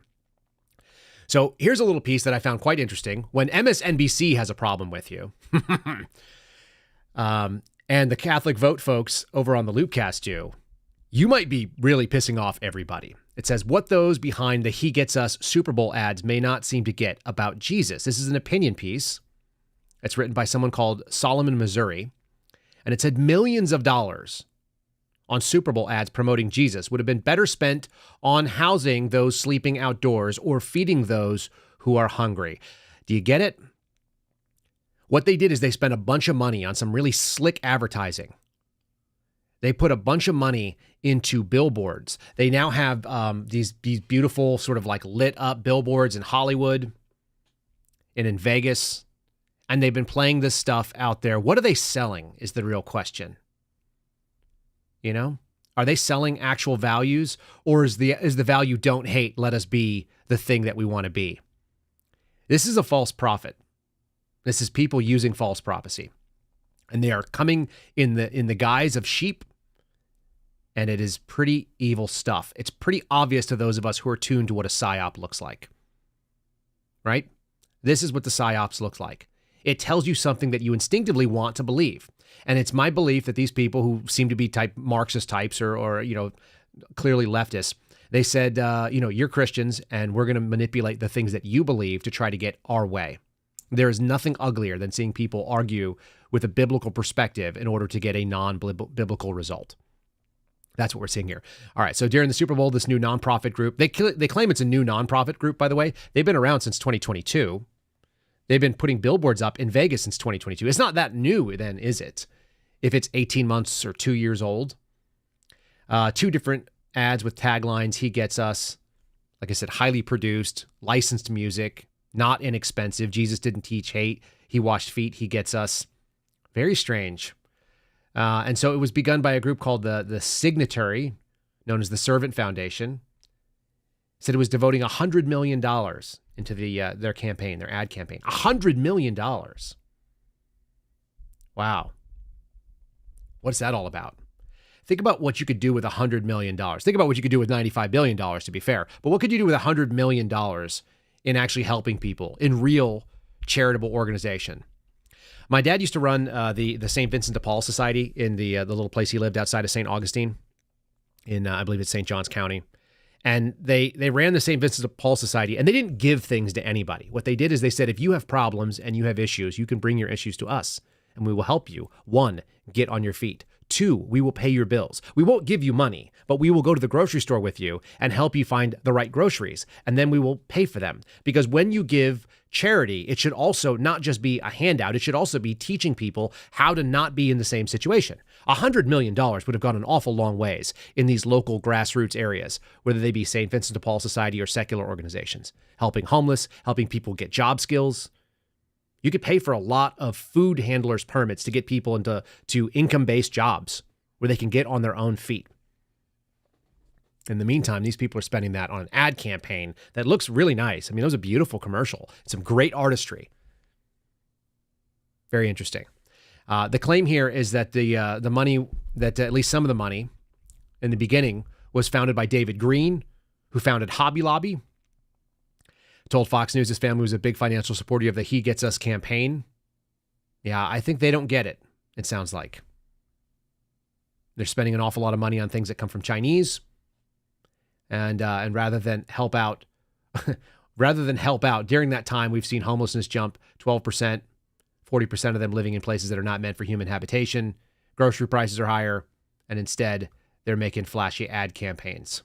So here's a little piece that I found quite interesting. When MSNBC has a problem with you, and the Catholic Vote folks over on the Loopcast do, you might be really pissing off everybody. It says, what those behind the He Gets Us Super Bowl ads may not seem to get about Jesus. This is an opinion piece. It's written by someone called Solomon, Missouri. And it said millions of dollars on Super Bowl ads promoting Jesus would have been better spent on housing those sleeping outdoors or feeding those who are hungry. Do you get it? What they did is they spent a bunch of money on some really slick advertising. They put a bunch of money into billboards. They now have these beautiful sort of like lit up billboards in Hollywood and in Vegas. And they've been playing this stuff out there. What are they selling is the real question. You know, are they selling actual values, or is the value don't hate, let us be the thing that we want to be? This is a false prophet. This is people using false prophecy, and they are coming in the guise of sheep. And it is pretty evil stuff. It's pretty obvious to those of us who are tuned to what a psyop looks like, right? This is what the psyops looks like. It tells you something that you instinctively want to believe. And it's my belief that these people who seem to be Marxist types or clearly leftists, they said, you're Christians and we're going to manipulate the things that you believe to try to get our way. There is nothing uglier than seeing people argue with a biblical perspective in order to get a non-biblical result. That's what we're seeing here. All right, so during the Super Bowl, this new nonprofit group, they claim it's a new nonprofit group, by the way. They've been around since 2022. They've been putting billboards up in Vegas since 2022. It's not that new then, is it? If it's 18 months or 2 years old. 2 different ads with taglines. He Gets Us. Like I said, highly produced, licensed music, not inexpensive. Jesus didn't teach hate. He washed feet. He Gets Us. Very strange. And so it was begun by a group called the Signatory, known as the Servant Foundation. Said it was devoting $100 million into their campaign, their ad campaign. $100 million. Wow. What's that all about? Think about what you could do with $100 million. Think about what you could do with $95 billion, to be fair. But what could you do with $100 million in actually helping people, in real charitable organization? My dad used to run the St. Vincent de Paul Society in the little place he lived outside of St. Augustine in, I believe it's St. Johns County. And they ran the St. Vincent de Paul Society, and they didn't give things to anybody. What they did is they said, if you have problems and you have issues, you can bring your issues to us, and we will help you. 1, get on your feet. 2, we will pay your bills. We won't give you money, but we will go to the grocery store with you and help you find the right groceries, and then we will pay for them. Because when you give charity, it should also not just be a handout, it should also be teaching people how to not be in the same situation. $100 million would have gone an awful long ways in these local grassroots areas, whether they be St. Vincent de Paul Society or secular organizations, helping homeless, helping people get job skills. You could pay for a lot of food handlers' permits to get people into income-based jobs where they can get on their own feet. In the meantime, these people are spending that on an ad campaign that looks really nice. I mean, it was a beautiful commercial. Some great artistry. Very interesting. The claim here is that the money, that at least some of the money in the beginning was founded by David Green, who founded Hobby Lobby. Told Fox News his family was a big financial supporter of the He Gets Us campaign. Yeah, I think they don't get it, it sounds like. They're spending an awful lot of money on things that come from Chinese. And rather than help out, during that time, we've seen homelessness jump 12%, 40% of them living in places that are not meant for human habitation. Grocery prices are higher, and instead they're making flashy ad campaigns.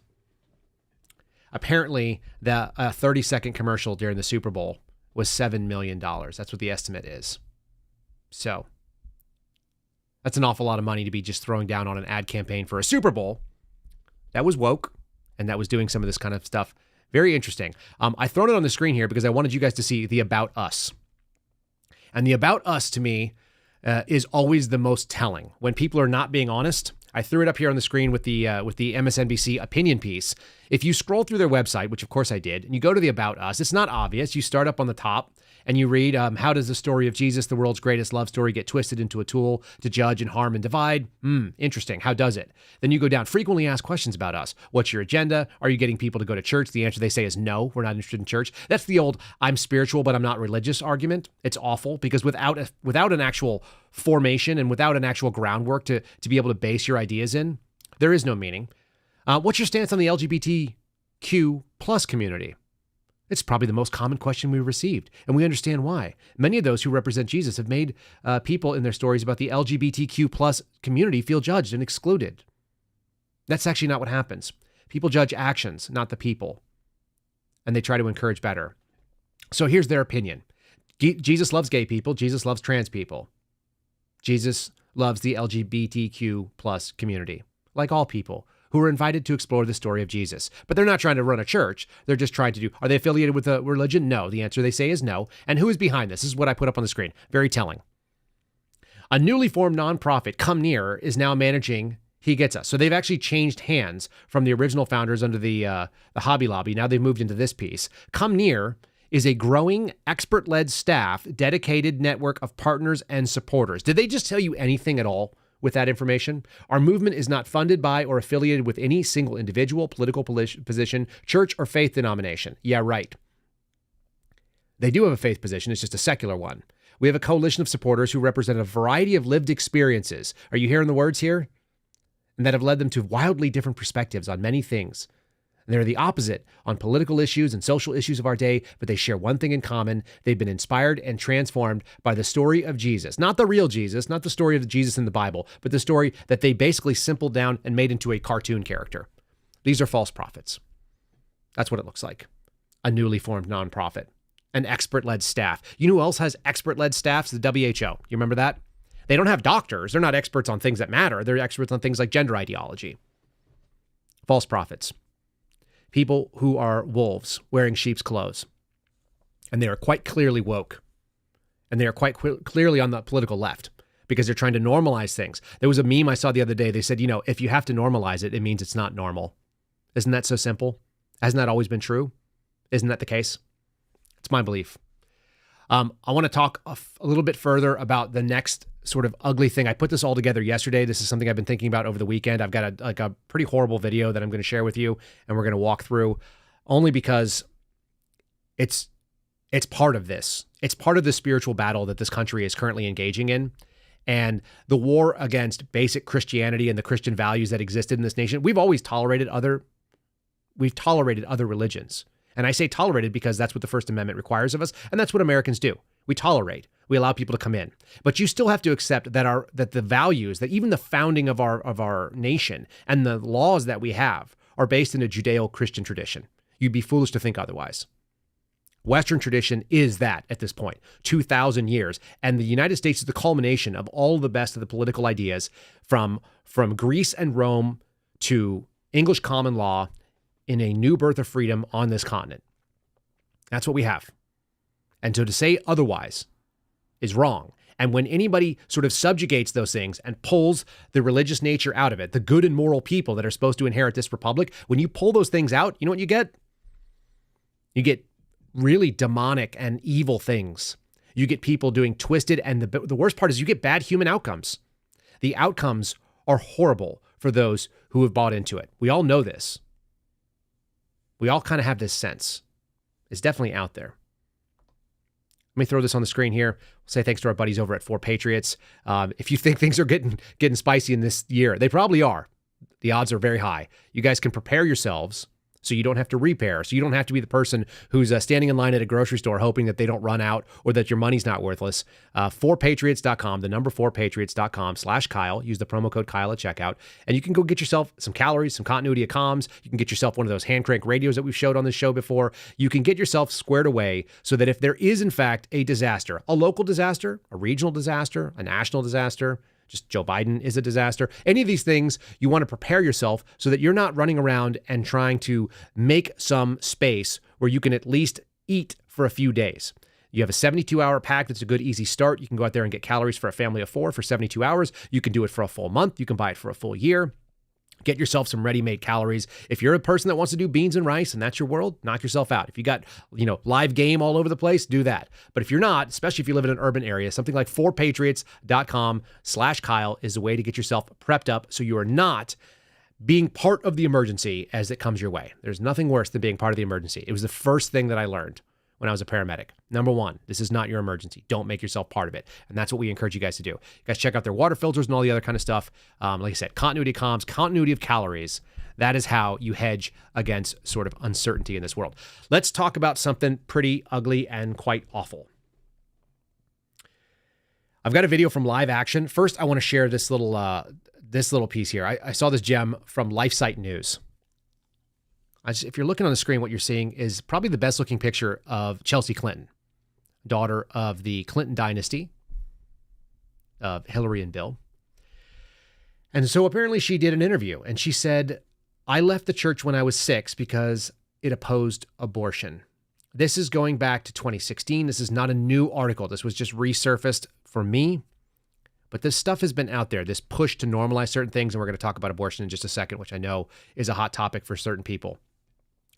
Apparently, the 30-second commercial during the Super Bowl was $7 million. That's what the estimate is. So that's an awful lot of money to be just throwing down on an ad campaign for a Super Bowl. That was woke, and that was doing some of this kind of stuff. Very interesting. I've thrown it on the screen here because I wanted you guys to see the About Us. And the About Us, to me, is always the most telling. When people are not being honest, I threw it up here on the screen with the MSNBC opinion piece. If you scroll through their website, which of course I did, and you go to the About Us, it's not obvious. You start up on the top and you read, how does the story of Jesus, the world's greatest love story, get twisted into a tool to judge and harm and divide? Interesting. How does it? Then you go down, frequently asked questions about us. What's your agenda? Are you getting people to go to church? The answer they say is no, we're not interested in church. That's the old I'm spiritual, but I'm not religious argument. It's awful because without an actual formation and without an actual groundwork to be able to base your ideas in, there is no meaning. What's your stance on the LGBTQ plus community? It's probably the most common question we've received, and we understand why. Many of those who represent Jesus have made people in their stories about the LGBTQ plus community feel judged and excluded. That's actually not what happens. People judge actions, not the people, and they try to encourage better. So here's their opinion. Jesus loves gay people. Jesus loves trans people. Jesus loves the LGBTQ plus community, like all people who are invited to explore the story of Jesus. But they're not trying to run a church. They're just trying to do, are they affiliated with a religion? No. The answer they say is no. And who is behind this? This is what I put up on the screen. Very telling. A newly formed nonprofit, Come Near, is now managing He Gets Us. So they've actually changed hands from the original founders under the Hobby Lobby. Now they've moved into this piece. Come Near is a growing, expert-led staff, dedicated network of partners and supporters. Did they just tell you anything at all with that information? Our movement is not funded by or affiliated with any single individual, political position, church, or faith denomination. Yeah, right. They do have a faith position. It's just a secular one. We have a coalition of supporters who represent a variety of lived experiences. Are you hearing the words here? And that have led them to wildly different perspectives on many things. And they're the opposite on political issues and social issues of our day, but they share one thing in common. They've been inspired and transformed by the story of Jesus. Not the real Jesus, not the story of Jesus in the Bible, but the story that they basically simpled down and made into a cartoon character. These are false prophets. That's what it looks like. A newly formed nonprofit. An expert-led staff. You know who else has expert-led staffs? The WHO. You remember that? They don't have doctors. They're not experts on things that matter. They're experts on things like gender ideology. False prophets. People who are wolves wearing sheep's clothes. And they are quite clearly woke. And they are quite clearly on the political left because they're trying to normalize things. There was a meme I saw the other day. They said, if you have to normalize it, it means it's not normal. Isn't that so simple? Hasn't that always been true? Isn't that the case? It's my belief. I want to talk a little bit further about the next sort of ugly thing. I put this all together yesterday. This is something I've been thinking about over the weekend. I've got a pretty horrible video that I'm going to share with you, and we're going to walk through, only because it's part of this. It's part of the spiritual battle that this country is currently engaging in, and the war against basic Christianity and the Christian values that existed in this nation. We've always tolerated other religions. And I say tolerated because that's what the First Amendment requires of us, and that's what Americans do. We tolerate. We allow people to come in. But you still have to accept that the values, that even the founding of our nation and the laws that we have are based in a Judeo-Christian tradition. You'd be foolish to think otherwise. Western tradition is that at this point, 2,000 years. And the United States is the culmination of all the best of the political ideas from Greece and Rome to English common law in a new birth of freedom on this continent. That's what we have. And so to say otherwise is wrong. And when anybody sort of subjugates those things and pulls the religious nature out of it, the good and moral people that are supposed to inherit this republic, when you pull those things out, you know what you get? You get really demonic and evil things. You get people doing twisted, and the worst part is you get bad human outcomes. The outcomes are horrible for those who have bought into it. We all know this. We all kind of have this sense. It's definitely out there. Let me throw this on the screen here. We'll say thanks to our buddies over at 4 Patriots. If you think things are getting spicy in this year, they probably are. The odds are very high. You guys can prepare yourselves so you don't have to repair, so you don't have to be the person who's standing in line at a grocery store hoping that they don't run out or that your money's not worthless. 4patriots.com, the number 4patriots.com/Kyle. Use the promo code Kyle at checkout, and you can go get yourself some calories, some continuity of comms. You can get yourself one of those hand crank radios that we've showed on this show before. You can get yourself squared away so that if there is, in fact, a disaster, a local disaster, a regional disaster, a national disaster, just Joe Biden is a disaster. Any of these things, you want to prepare yourself so that you're not running around and trying to make some space where you can at least eat for a few days. You have a 72-hour pack that's a good, easy start. You can go out there and get calories for a family of 4 for 72 hours. You can do it for a full month. You can buy it for a full year. Get yourself some ready-made calories. If you're a person that wants to do beans and rice and that's your world, knock yourself out. If you got, live game all over the place, do that. But if you're not, especially if you live in an urban area, something like 4patriots.com/Kyle is a way to get yourself prepped up so you are not being part of the emergency as it comes your way. There's nothing worse than being part of the emergency. It was the first thing that I learned when I was a paramedic. Number one, this is not your emergency. Don't make yourself part of it. And that's what we encourage you guys to do. You guys check out their water filters and all the other kind of stuff. Like I said, continuity of comms, continuity of calories. That is how you hedge against sort of uncertainty in this world. Let's talk about something pretty ugly and quite awful. I've got a video from Live Action. First, I want to share this little piece here. I saw this gem from LifeSite News. If you're looking on the screen, what you're seeing is probably the best looking picture of Chelsea Clinton, daughter of the Clinton dynasty of Hillary and Bill. And so apparently she did an interview and she said, I left the church when I was 6 because it opposed abortion. This is going back to 2016. This is not a new article. This was just resurfaced for me. But this stuff has been out there, this push to normalize certain things. And we're going to talk about abortion in just a second, which I know is a hot topic for certain people.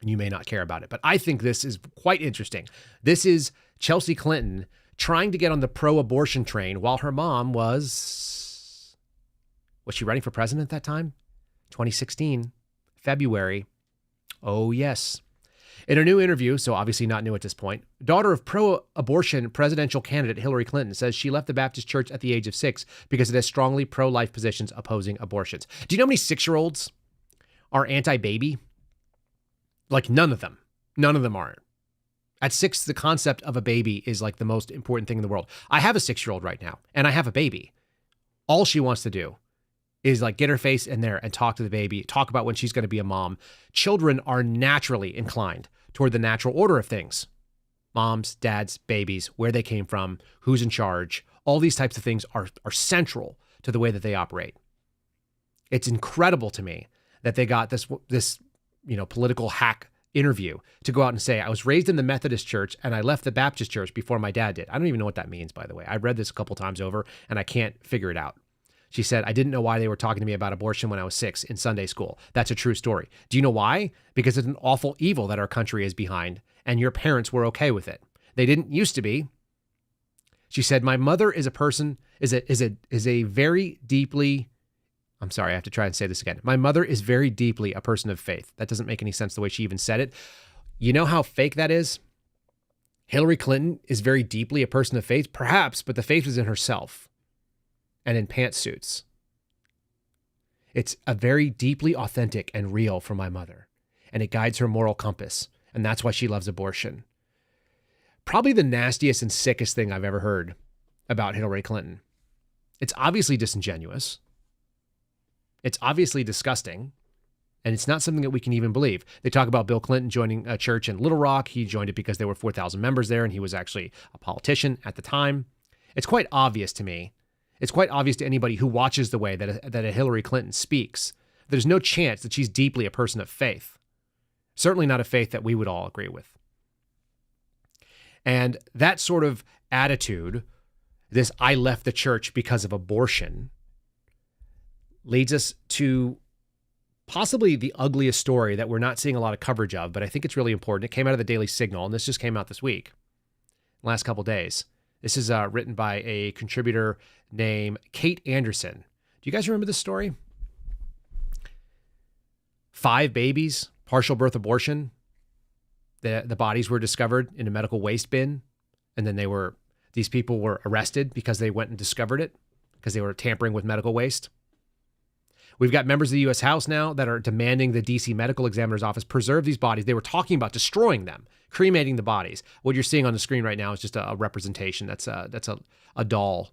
And you may not care about it, but I think this is quite interesting. This is Chelsea Clinton trying to get on the pro-abortion train while her mom was she running for president at that time? 2016, February. Oh, yes. In a new interview, so obviously not new at this point, daughter of pro-abortion presidential candidate Hillary Clinton says she left the Baptist church at the age of 6 because it has strongly pro-life positions opposing abortions. Do you know how many 6-year-olds are anti-baby? Like none of them. None of them aren't. At 6, the concept of a baby is like the most important thing in the world. I have a 6-year-old right now, and I have a baby. All she wants to do is like get her face in there and talk to the baby, talk about when she's going to be a mom. Children are naturally inclined toward the natural order of things. Moms, dads, babies, where they came from, who's in charge. All these types of things are central to the way that they operate. It's incredible to me that they got this political hack interview to go out and say, I was raised in the Methodist church and I left the Baptist church before my dad did. I don't even know what that means, by the way. I read this a couple times over and I can't figure it out. She said, I didn't know why they were talking to me about abortion when I was 6 in Sunday school. That's a true story. Do you know why? Because it's an awful evil that our country is behind and your parents were okay with it. They didn't used to be. She said, my mother is a very deeply, I'm sorry, I have to try and say this again. My mother is very deeply a person of faith. That doesn't make any sense the way she even said it. You know how fake that is? Hillary Clinton is very deeply a person of faith, perhaps, but the faith is in herself and in pantsuits. It's a very deeply authentic and real for my mother, and it guides her moral compass, and that's why she loves abortion. Probably the nastiest and sickest thing I've ever heard about Hillary Clinton. It's obviously disingenuous. It's obviously disgusting, and it's not something that we can even believe. They talk about Bill Clinton joining a church in Little Rock. He joined it because there were 4,000 members there, and he was actually a politician at the time. It's quite obvious to me. It's quite obvious to anybody who watches the way that a Hillary Clinton speaks. There's no chance that she's deeply a person of faith. Certainly not a faith that we would all agree with. And that sort of attitude, this I left the church because of abortion, leads us to possibly the ugliest story that we're not seeing a lot of coverage of, but I think it's really important. It came out of the Daily Signal, and this just came out this week, last couple days. This is written by a contributor named Kate Anderson. Do you guys remember this story? 5 babies, partial birth abortion. The bodies were discovered in a medical waste bin, and then these people were arrested because they went and discovered it, because they were tampering with medical waste. We've got members of the U.S. House now that are demanding the D.C. Medical Examiner's Office preserve these bodies. They were talking about destroying them, cremating the bodies. What you're seeing on the screen right now is just a representation. That's a doll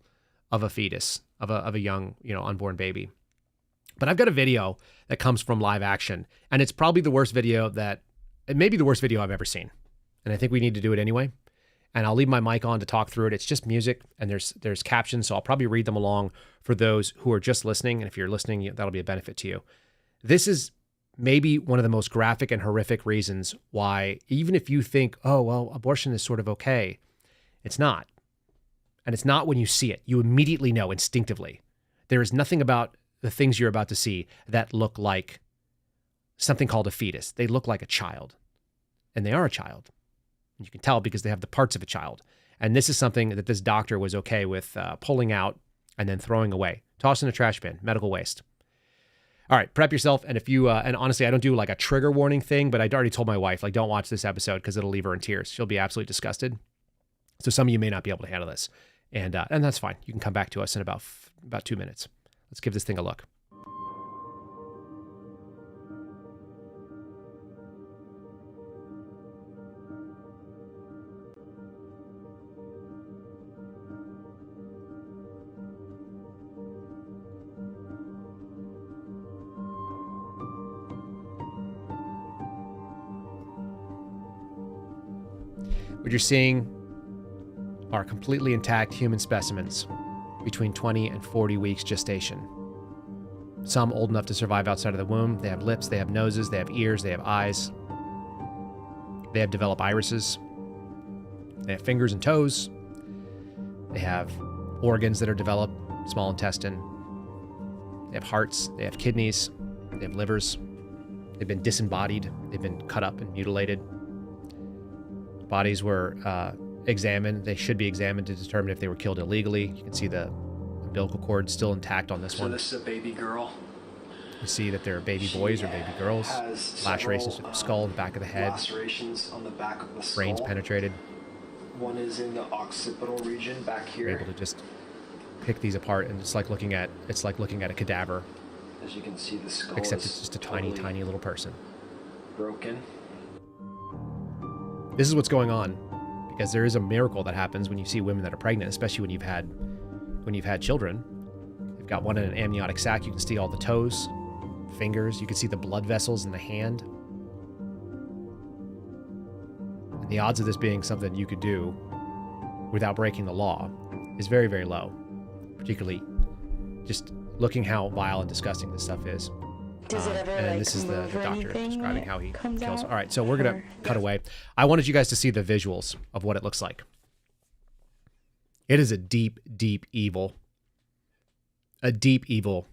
of a fetus, of a young, unborn baby. But I've got a video that comes from Live Action, and it's probably the worst video it may be the worst video I've ever seen. And I think we need to do it anyway. And I'll leave my mic on to talk through it. It's just music, and there's captions, so I'll probably read them along for those who are just listening. And if you're listening, that'll be a benefit to you. This is maybe one of the most graphic and horrific reasons why, even if you think, oh, well, abortion is sort of okay, it's not. And it's not when you see it. You immediately know instinctively. There is nothing about the things you're about to see that look like something called a fetus. They look like a child, and they are a child. You can tell because they have the parts of a child. And this is something that this doctor was okay with pulling out and then throwing away. Toss in a trash bin, medical waste. All right, prep yourself. And if you, and honestly, I don't do like a trigger warning thing, but I'd already told my wife, like, don't watch this episode because it'll leave her in tears. She'll be absolutely disgusted. So some of you may not be able to handle this. And that's fine. You can come back to us in about 2 minutes. Let's give this thing a look. What you're seeing are completely intact human specimens between 20 and 40 weeks gestation. Some old enough to survive outside of the womb. They have lips, they have noses, they have ears, they have eyes. They have developed irises. They have fingers and toes. They have organs that are developed, small intestine. They have hearts, they have kidneys, they have livers. They've been disembodied, they've been cut up and mutilated. Bodies were examined. They should be examined to determine if they were killed illegally. You can see the umbilical cord still intact on this one. So this is a baby girl. You see that they're baby boys or baby girls. Lacerations to the skull, the back of the head. Lacerations on the back of the skull. Brains penetrated. One is in the occipital region back here. You're able to just pick these apart, and it's like looking at a cadaver. As you can see, the skull except is it's just a tiny, tiny little person. Broken. This is what's going on, because there is a miracle that happens when you see women that are pregnant, especially when you've had children. You've got one in an amniotic sac. You can see all the toes, fingers. You can see the blood vessels in the hand. And the odds of this being something you could do without breaking the law is very, very low. Particularly just looking how vile and disgusting this stuff is. Does it ever, and like, this is the move or doctor anything describing when how he it comes kills. out? All right, so we're going to cut away. I wanted you guys to see the visuals of what it looks like. It is a deep, deep evil. A deep evil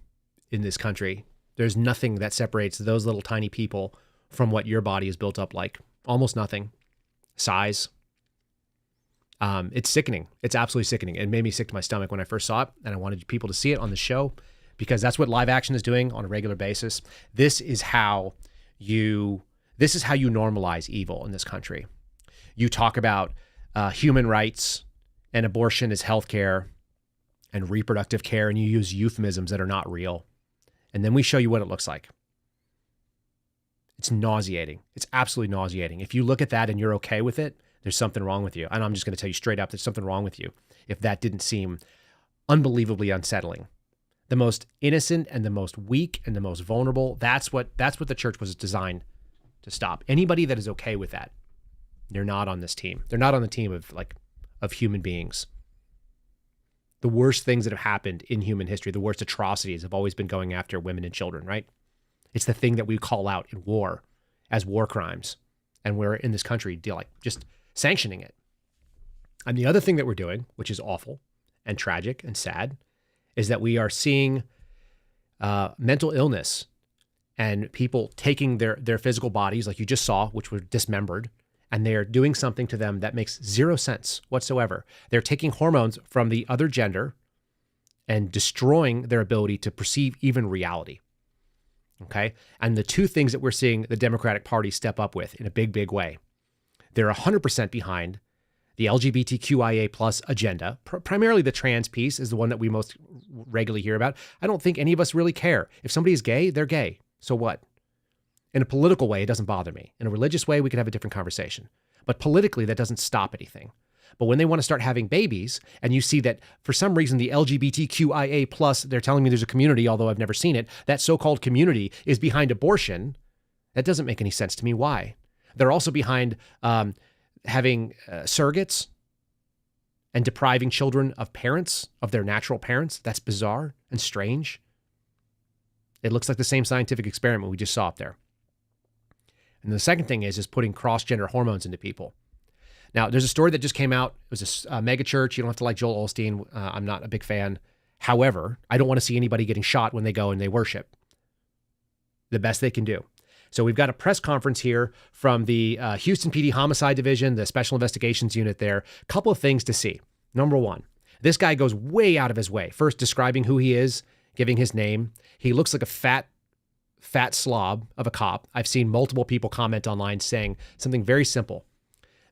in this country. There's nothing that separates those little tiny people from what your body is built up like. Almost nothing. Size. It's sickening. It's absolutely sickening. It made me sick to my stomach when I first saw it, and I wanted people to see it on the show, because that's what Live Action is doing on a regular basis. This is how you normalize evil in this country. You talk about human rights and abortion as healthcare and reproductive care, and you use euphemisms that are not real. And then we show you what it looks like. It's nauseating. It's absolutely nauseating. If you look at that and you're okay with it, there's something wrong with you. And I'm just going to tell you straight up, there's something wrong with you if that didn't seem unbelievably unsettling. The most innocent and the most weak and the most vulnerable, that's what the church was designed to stop. Anybody that is okay with that, they're not on this team. They're not on the team of human beings. The worst things that have happened in human history, the worst atrocities have always been going after women and children, right? It's the thing that we call out in war as war crimes. And we're in this country just sanctioning it. And the other thing that we're doing, which is awful and tragic and sad, is that we are seeing mental illness and people taking their physical bodies, like you just saw, which were dismembered, and they're doing something to them that makes zero sense whatsoever. They're taking hormones from the other gender and destroying their ability to perceive even reality. Okay? And the two things that we're seeing the Democratic Party step up with in a big, big way, they're 100% behind the LGBTQIA plus agenda, primarily the trans piece is the one that we most regularly hear about. I don't think any of us really care. If somebody is gay, they're gay. So what? In a political way, it doesn't bother me. In a religious way, we could have a different conversation. But politically, that doesn't stop anything. But when they want to start having babies, and you see that for some reason the LGBTQIA plus, they're telling me there's a community, although I've never seen it, that so-called community is behind abortion, that doesn't make any sense to me. Why? They're also behind having surrogates and depriving children of parents, of their natural parents. That's bizarre and strange. It looks like the same scientific experiment we just saw up there. And the second thing is putting cross-gender hormones into people. Now, there's a story that just came out. It was a mega church. You don't have to like Joel Osteen. I'm not a big fan. However, I don't want to see anybody getting shot when they go and they worship. The best they can do. So we've got a press conference here from the Houston PD Homicide Division, the Special Investigations Unit there. A couple of things to see. Number one, this guy goes way out of his way. First, describing who he is, giving his name. He looks like a fat slob of a cop. I've seen multiple people comment online saying something very simple.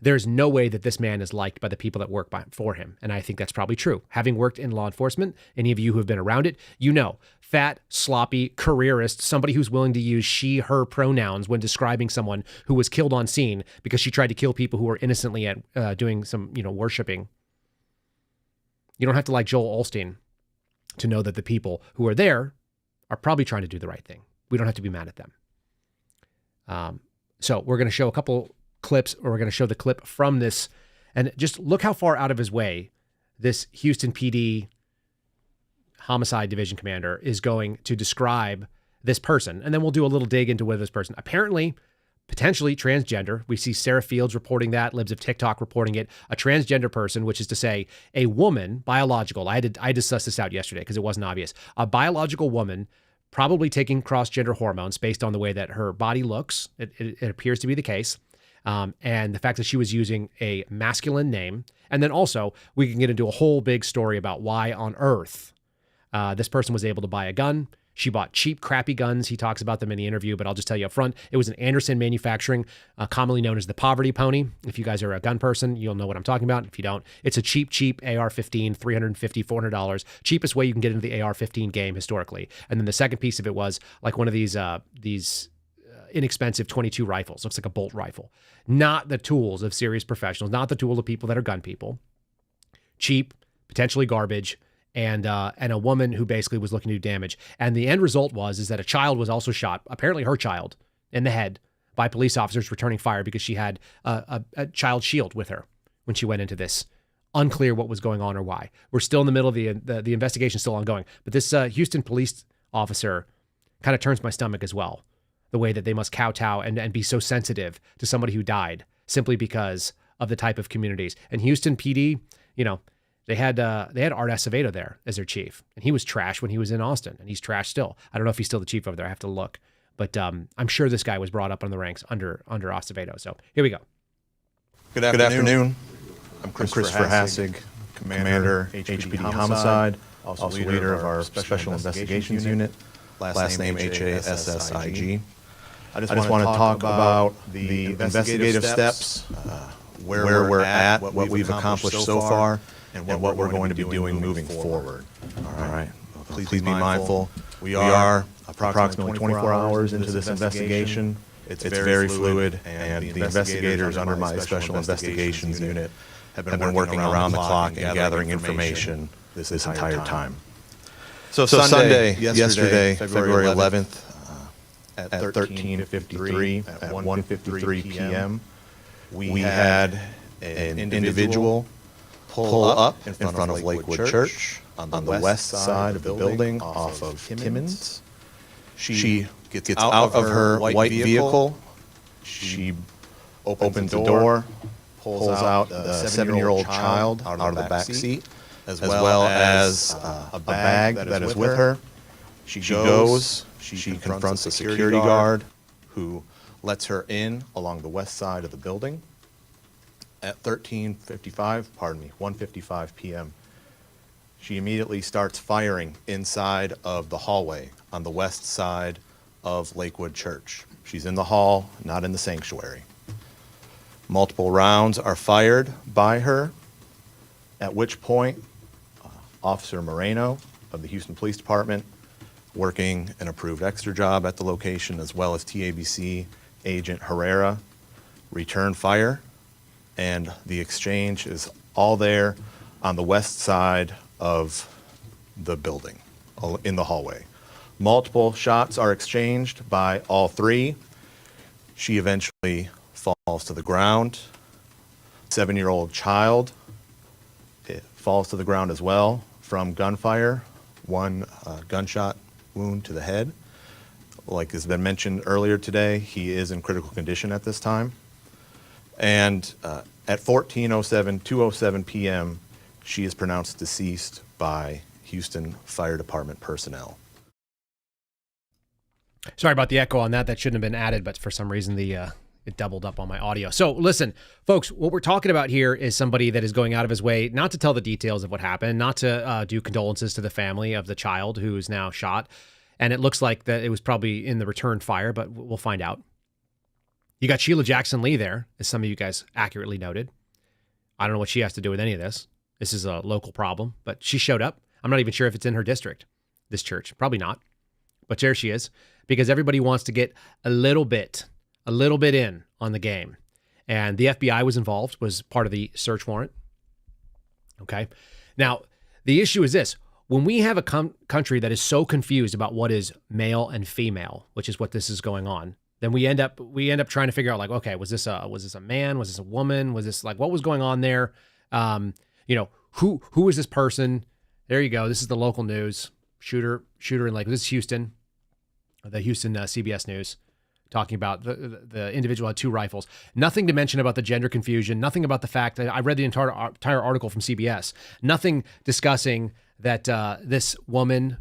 There's no way that this man is liked by the people that work for him. And I think that's probably true. Having worked in law enforcement, any of you who have been around it, you know, fat, sloppy, careerist, somebody who's willing to use she, her pronouns when describing someone who was killed on scene because she tried to kill people who were innocently at doing some, worshiping. You don't have to like Joel Osteen to know that the people who are there are probably trying to do the right thing. We don't have to be mad at them. So we're going to show a couple clips, or we're going to show the clip from this, and just look how far out of his way this Houston PD Homicide Division commander is going to describe this person. And then we'll do a little dig into whether this person apparently, potentially transgender. We see Sarah Fields reporting that, Libs of TikTok reporting it, a transgender person, which is to say a woman, biological. I had to suss this out yesterday because it wasn't obvious. A biological woman probably taking cross-gender hormones based on the way that her body looks. It appears to be the case. And the fact that she was using a masculine name. And then also, we can get into a whole big story about why on earth this person was able to buy a gun. She bought cheap, crappy guns. He talks about them in the interview, but I'll just tell you up front, it was an Anderson Manufacturing, commonly known as the Poverty Pony. If you guys are a gun person, you'll know what I'm talking about. If you don't, it's a cheap AR-15, $350, $400. Cheapest way you can get into the AR-15 game historically. And then the second piece of it was like one of these inexpensive 22 rifles. Looks like a bolt rifle. Not the tools of serious professionals, not the tool of people that are gun people. Cheap, potentially garbage, and a woman who basically was looking to do damage. And the end result is that a child was also shot, apparently her child, in the head by police officers returning fire because she had a child shield with her when she went into this. Unclear what was going on or why. We're still in the middle of the investigation, still ongoing. But this Houston police officer kind of turns my stomach as well. The way that they must kowtow and be so sensitive to somebody who died simply because of the type of communities. And Houston PD, they had Art Acevedo there as their chief, and he was trash when he was in Austin, and he's trash still. I don't know if he's still the chief over there. I have to look, but I'm sure this guy was brought up on the ranks under Acevedo. So here we go. Good afternoon. I'm Christopher Hassig, Commander, HPD Homicide, also leader of our Special Investigations Unit. Last name HASSIG. I just want to talk about the investigative steps, where we're at, what we've accomplished so far, and what we're going to be doing moving forward. All right. Please be mindful. We are approximately 24 hours into this investigation. It's very fluid, and the investigators under my Special Investigations Unit have been working around the clock and gathering information this entire time. So Sunday, yesterday, February 11th, at 13:53, at 1:53 p.m., we had an individual pull up in front of Lakewood Church on the west side of the building off of Timmons. She gets out of her white vehicle. She opens the door, pulls out the 7-year-old child out of the back seat, as well as a bag that is with her. She goes, she confronts a security guard who lets her in along the west side of the building. At 1:55 p.m., she immediately starts firing inside of the hallway on the west side of Lakewood Church. She's in the hall, not in the sanctuary. Multiple rounds are fired by her, at which point Officer Moreno of the Houston Police Department, working an approved extra job at the location, as well as TABC agent Herrera, return fire, and the exchange is all there on the west side of the building, in the hallway. Multiple shots are exchanged by all three. She eventually falls to the ground. 7-year-old child falls to the ground as well from gunfire, one gunshot wound to the head. Like has been mentioned earlier today, he is in critical condition at this time. And at 2:07 p.m., she is pronounced deceased by Houston Fire Department personnel. Sorry about the echo on that. That shouldn't have been added, but for some reason it doubled up on my audio. So listen, folks, what we're talking about here is somebody that is going out of his way not to tell the details of what happened, not to do condolences to the family of the child who is now shot. And it looks like that it was probably in the return fire, but we'll find out. You got Sheila Jackson Lee there, as some of you guys accurately noted. I don't know what she has to do with any of this. This is a local problem, but she showed up. I'm not even sure if it's in her district, this church. Probably not. But there she is, because everybody wants to get a little bit in on the game. And the FBI was involved, was part of the search warrant. Okay. Now, the issue is this. When we have a country that is so confused about what is male and female, which is what this is going on, then we end up trying to figure out, like, okay, was this a man? Was this a woman? Was this, like, what was going on there? Who is this person? There you go. This is the local news. Shooter in, like, this is Houston, the Houston CBS News, talking about the individual had 2 rifles. Nothing to mention about the gender confusion. Nothing about the fact that I read the entire article from CBS. Nothing discussing that this woman,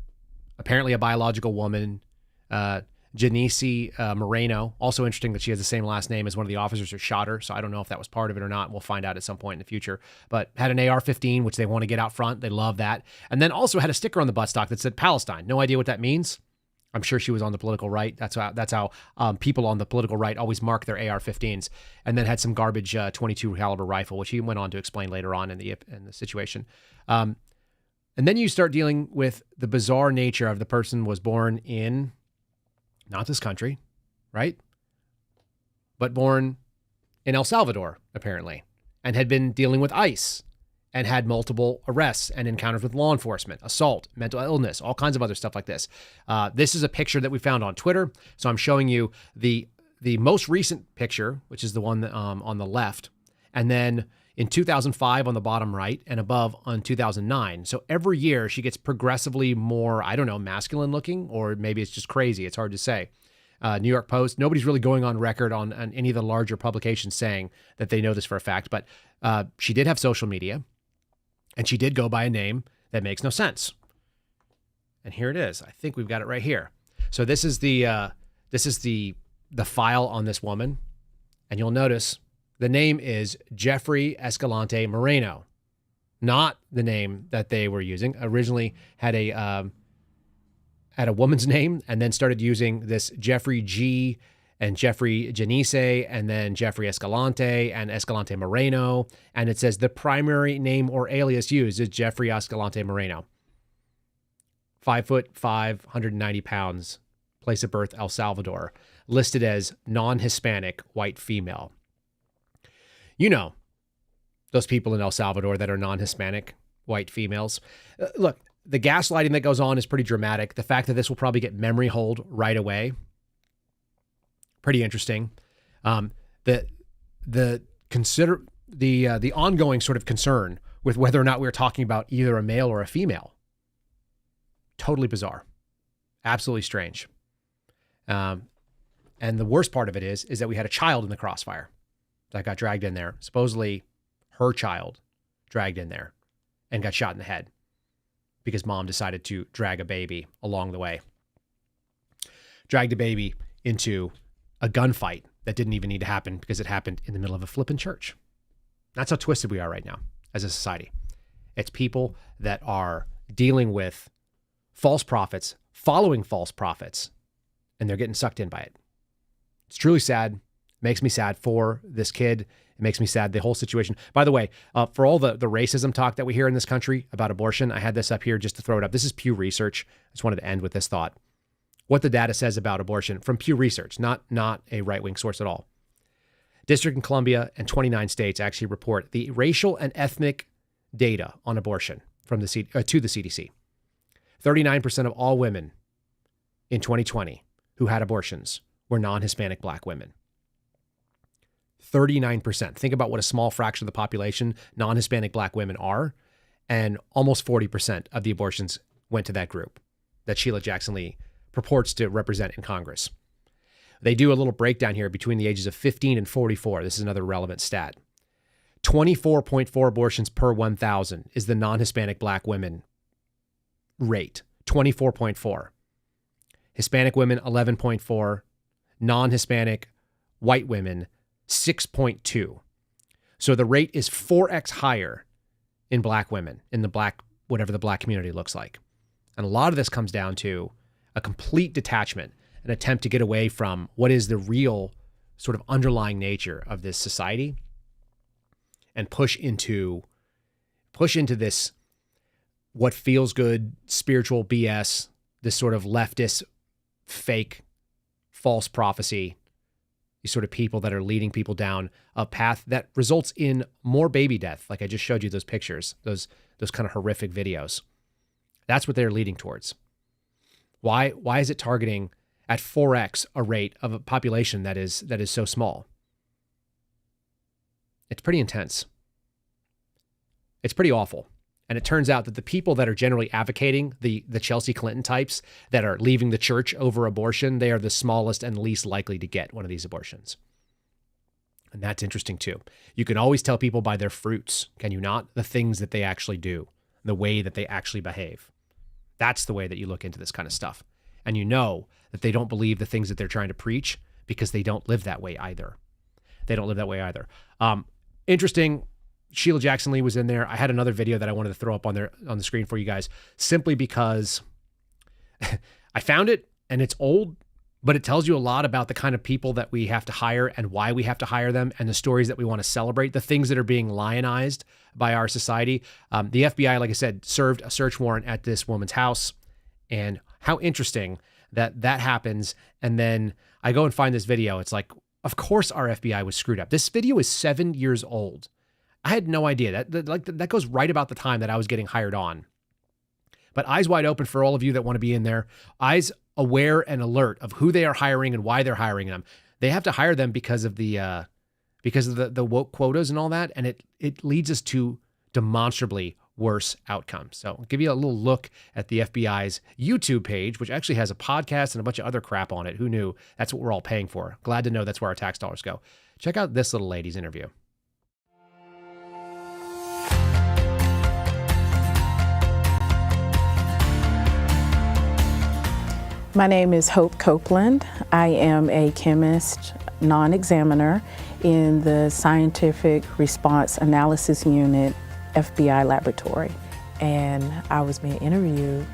apparently a biological woman, Janice Moreno, also interesting that she has the same last name as one of the officers who shot her. So I don't know if that was part of it or not. We'll find out at some point in the future. But had an AR-15, which they want to get out front. They love that. And then also had a sticker on the buttstock that said Palestine. No idea what that means. I'm sure she was on the political right. That's how people on the political right always mark their AR-15s. And then had some garbage 22 caliber rifle, which he went on to explain later on in the situation. And then you start dealing with the bizarre nature of the person was born in not this country, right? But born in El Salvador, apparently, and had been dealing with ICE and had multiple arrests and encounters with law enforcement, assault, mental illness, all kinds of other stuff like this. This is a picture that we found on Twitter. So I'm showing you the most recent picture, which is the one that, on the left, and then in 2005 on the bottom right, and above on 2009. So every year she gets progressively more, I don't know, masculine looking, or maybe it's just crazy. It's hard to say. New York Post, nobody's really going on record on any of the larger publications saying that they know this for a fact, but she did have social media, and she did go by a name that makes no sense. And here it is. I think we've got it right here. So this is the file on this woman, and you'll notice the name is Jeffrey Escalante Moreno, not the name that they were using. Originally had a woman's name, and then started using this Jeffrey G and Jeffrey Janice, and then Jeffrey Escalante and Escalante Moreno. And it says the primary name or alias used is Jeffrey Escalante Moreno. 5'5", 190 pounds, place of birth, El Salvador, listed as non-Hispanic, white female. You know, those people in El Salvador that are non-Hispanic, white females. Look, the gaslighting that goes on is pretty dramatic. The fact that this will probably get memory hold right away, pretty interesting. The ongoing sort of concern with whether or not we're talking about either a male or a female, totally bizarre, absolutely strange. And the worst part of it is that we had a child in the crossfire that got dragged in there, supposedly her child dragged in there and got shot in the head because mom decided to drag a baby along the way. Dragged a baby into a gunfight that didn't even need to happen because it happened in the middle of a flippin' church. That's how twisted we are right now as a society. It's people that are dealing with false prophets, following false prophets, and they're getting sucked in by it. It's truly sad. Makes me sad for this kid It makes me sad, the whole situation. By the way, for all the racism talk that we hear in this country about abortion, I had this up here just to throw it up. This is Pew Research. I just wanted to end with this thought. What the data says about abortion from Pew Research, not a right-wing source at all. District in Columbia and 29 states actually report the racial and ethnic data on abortion from to the CDC. 39% of all women in 2020 who had abortions were non-Hispanic Black women. 39%. Think about what a small fraction of the population non-Hispanic Black women are, and almost 40% of the abortions went to that group that Sheila Jackson Lee purports to represent in Congress. They do a little breakdown here between the ages of 15 and 44. This is another relevant stat. 24.4 abortions per 1,000 is the non-Hispanic Black women rate. 24.4. Hispanic women, 11.4. Non-Hispanic white women, 6.2. So the rate is 4x higher in Black women, in the Black, whatever the Black community looks like. And a lot of this comes down to a complete detachment, an attempt to get away from what is the real sort of underlying nature of this society and push into this what feels good spiritual BS, this sort of leftist fake false prophecy, these sort of people that are leading people down a path that results in more baby death. Like I just showed you those pictures, those kind of horrific videos. That's what they're leading towards. Why is it targeting at 4x a rate of a population that is so small? It's pretty intense. It's pretty awful. And it turns out that the people that are generally advocating, the Chelsea Clinton types that are leaving the church over abortion, they are the smallest and least likely to get one of these abortions. And that's interesting too. You can always tell people by their fruits, can you not? The things that they actually do, the way that they actually behave. That's the way that you look into this kind of stuff. And you know that they don't believe the things that they're trying to preach because they don't live that way either. They don't live that way either. Interesting. Sheila Jackson Lee was in there. I had another video that I wanted to throw up on the screen for you guys, simply because I found it and it's old, but it tells you a lot about the kind of people that we have to hire and why we have to hire them and the stories that we want to celebrate, the things that are being lionized by our society. The FBI, like I said, served a search warrant at this woman's house, and how interesting that happens. And then I go and find this video. It's like, of course our FBI was screwed up. This video is 7 years old. I had no idea. That goes right about the time that I was getting hired on. But eyes wide open for all of you that want to be in there. Eyes aware and alert of who they are hiring and why they're hiring them. They have to hire them because of the woke quotas and all that, and it leads us to demonstrably worse outcomes. So I'll give you a little look at the FBI's YouTube page, which actually has a podcast and a bunch of other crap on it. Who knew? That's what we're all paying for. Glad to know that's where our tax dollars go. Check out this little lady's interview. My name is Hope Copeland. I am a chemist, non-examiner in the Scientific Response Analysis Unit, FBI laboratory. And I was being interviewed.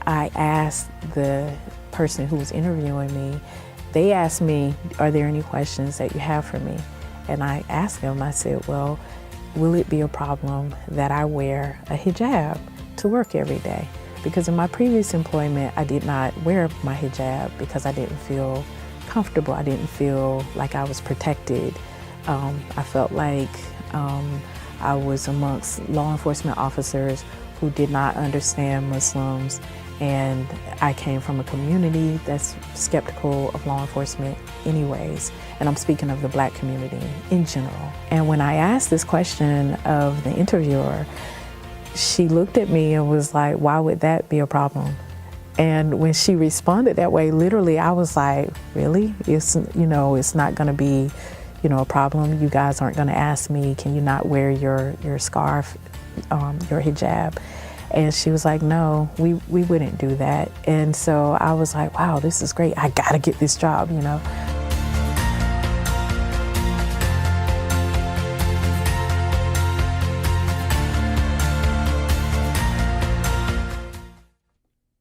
I asked the person who was interviewing me, they asked me, are there any questions that you have for me? And I asked them, I said, well, will it be a problem that I wear a hijab to work every day? Because in my previous employment, I did not wear my hijab because I didn't feel comfortable. I didn't feel like I was protected. I felt like I was amongst law enforcement officers who did not understand Muslims, and I came from a community that's skeptical of law enforcement anyways, and I'm speaking of the Black community in general. And when I asked this question of the interviewer, she looked at me and was like, why would that be a problem? And when she responded that way, literally, I was like, really? It's not gonna be, a problem. You guys aren't gonna ask me, can you not wear your scarf, your hijab? And she was like, no, we wouldn't do that. And so I was like, wow, this is great. I gotta get this job,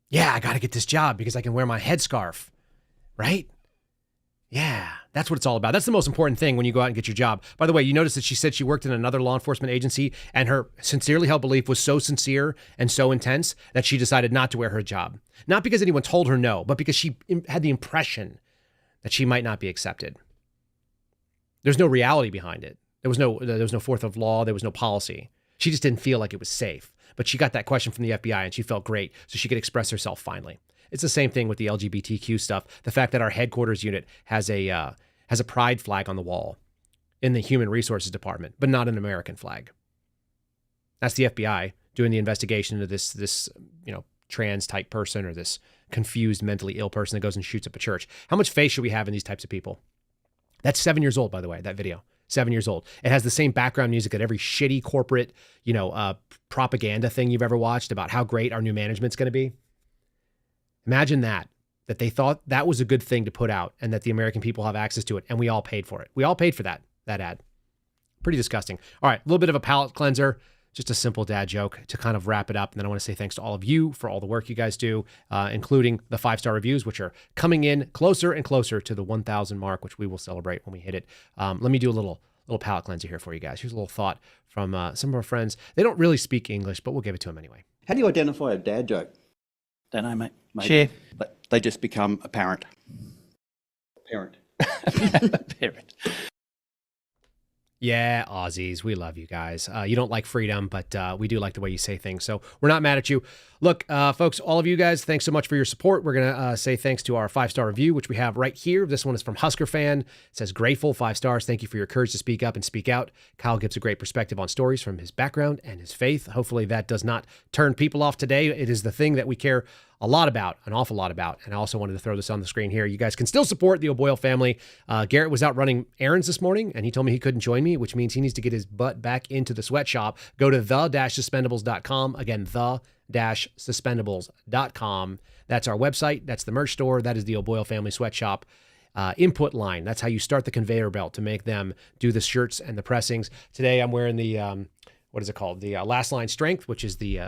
Yeah, I got to get this job because I can wear my headscarf, right? Yeah, that's what it's all about. That's the most important thing when you go out and get your job. By the way, you notice that she said she worked in another law enforcement agency and her sincerely held belief was so sincere and so intense that she decided not to wear her job. Not because anyone told her no, but because she had the impression that she might not be accepted. There's no reality behind it. There was no forth of law. There was no policy. She just didn't feel like it was safe. But she got that question from the FBI and she felt great, so she could express herself finally. It's the same thing with the LGBTQ stuff. The fact that our headquarters unit has a pride flag on the wall in the Human Resources Department, but not an American flag. That's the FBI doing the investigation into this trans type person or this confused mentally ill person that goes and shoots up a church. How much faith should we have in these types of people? That's 7 years old, by the way, that video. 7 years old. It has the same background music that every shitty corporate, propaganda thing you've ever watched about how great our new management's going to be. Imagine that they thought that was a good thing to put out and that the American people have access to it. And we all paid for it. We all paid for that ad. Pretty disgusting. All right. A little bit of a palate cleanser, just a simple dad joke to kind of wrap it up. And then I want to say thanks to all of you for all the work you guys do, including the 5-star reviews, which are coming in closer and closer to the 1,000 mark, which we will celebrate when we hit it. Let me do a little palate cleanser here for you guys. Here's a little thought from some of our friends. They don't really speak English, but we'll give it to them anyway. How do you identify a dad joke? Don't know, mate. Share. But they just become apparent. Parent. Parent. Yeah, Aussies, we love you guys. You don't like freedom, but we do like the way you say things. So we're not mad at you. Look, folks, all of you guys, thanks so much for your support. We're going to say thanks to our 5-star review, which we have right here. This one is from Husker Fan. It says, grateful, 5 stars. Thank you for your courage to speak up and speak out. Kyle gives a great perspective on stories from his background and his faith. Hopefully that does not turn people off today. It is the thing that we care a lot about, an awful lot about. And I also wanted to throw this on the screen here. You guys can still support the O'Boyle family. Garrett was out running errands this morning and he told me he couldn't join me, which means he needs to get his butt back into the sweatshop. Go to the-suspendables.com. Again, the-suspendables.com. That's our website. That's the merch store. That is the O'Boyle family sweatshop. Input line. That's how you start the conveyor belt to make them do the shirts and the pressings. Today I'm wearing the, what is it called? The Last Line Strength, which is the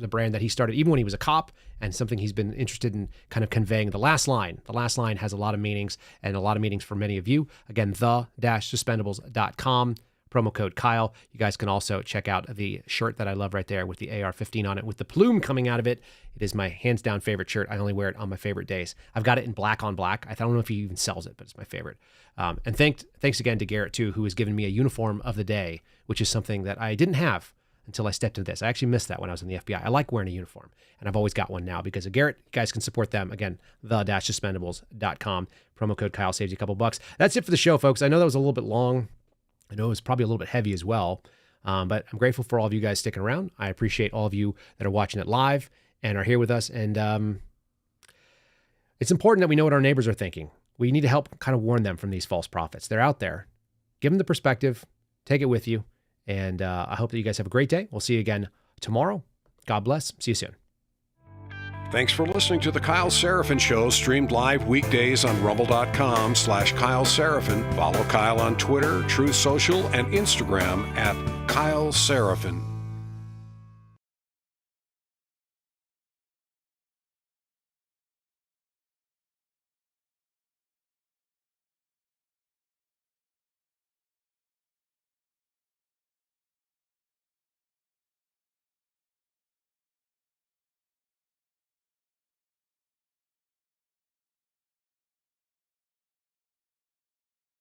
brand that he started even when he was a cop, and something he's been interested in kind of conveying. The last line. The last line has a lot of meanings, and a lot of meanings for many of you. Again, the-suspendables.com. Promo code Kyle. You guys can also check out the shirt that I love right there with the AR-15 on it, with the plume coming out of it. It is my hands down favorite shirt. I only wear it on my favorite days. I've got it in black on black. I don't know if he even sells it, but it's my favorite. And thanks again to Garrett too, who has given me a uniform of the day, which is something that I didn't have until I stepped into this. I actually missed that when I was in the FBI. I like wearing a uniform, and I've always got one now because of Garrett. You guys can support them. Again, the-suspendables.com. Promo code Kyle saves you a couple bucks. That's it for the show, folks. I know that was a little bit long. I know it was probably a little bit heavy as well, but I'm grateful for all of you guys sticking around. I appreciate all of you that are watching it live and are here with us. And it's important that we know what our neighbors are thinking. We need to help kind of warn them from these false prophets. They're out there. Give them the perspective. Take it with you. And I hope that you guys have a great day. We'll see you again tomorrow. God bless. See you soon. Thanks for listening to the Kyle Seraphin Show, streamed live weekdays on rumble.com/Kyle Seraphin. Follow Kyle on Twitter, Truth Social, and Instagram at Kyle Seraphin.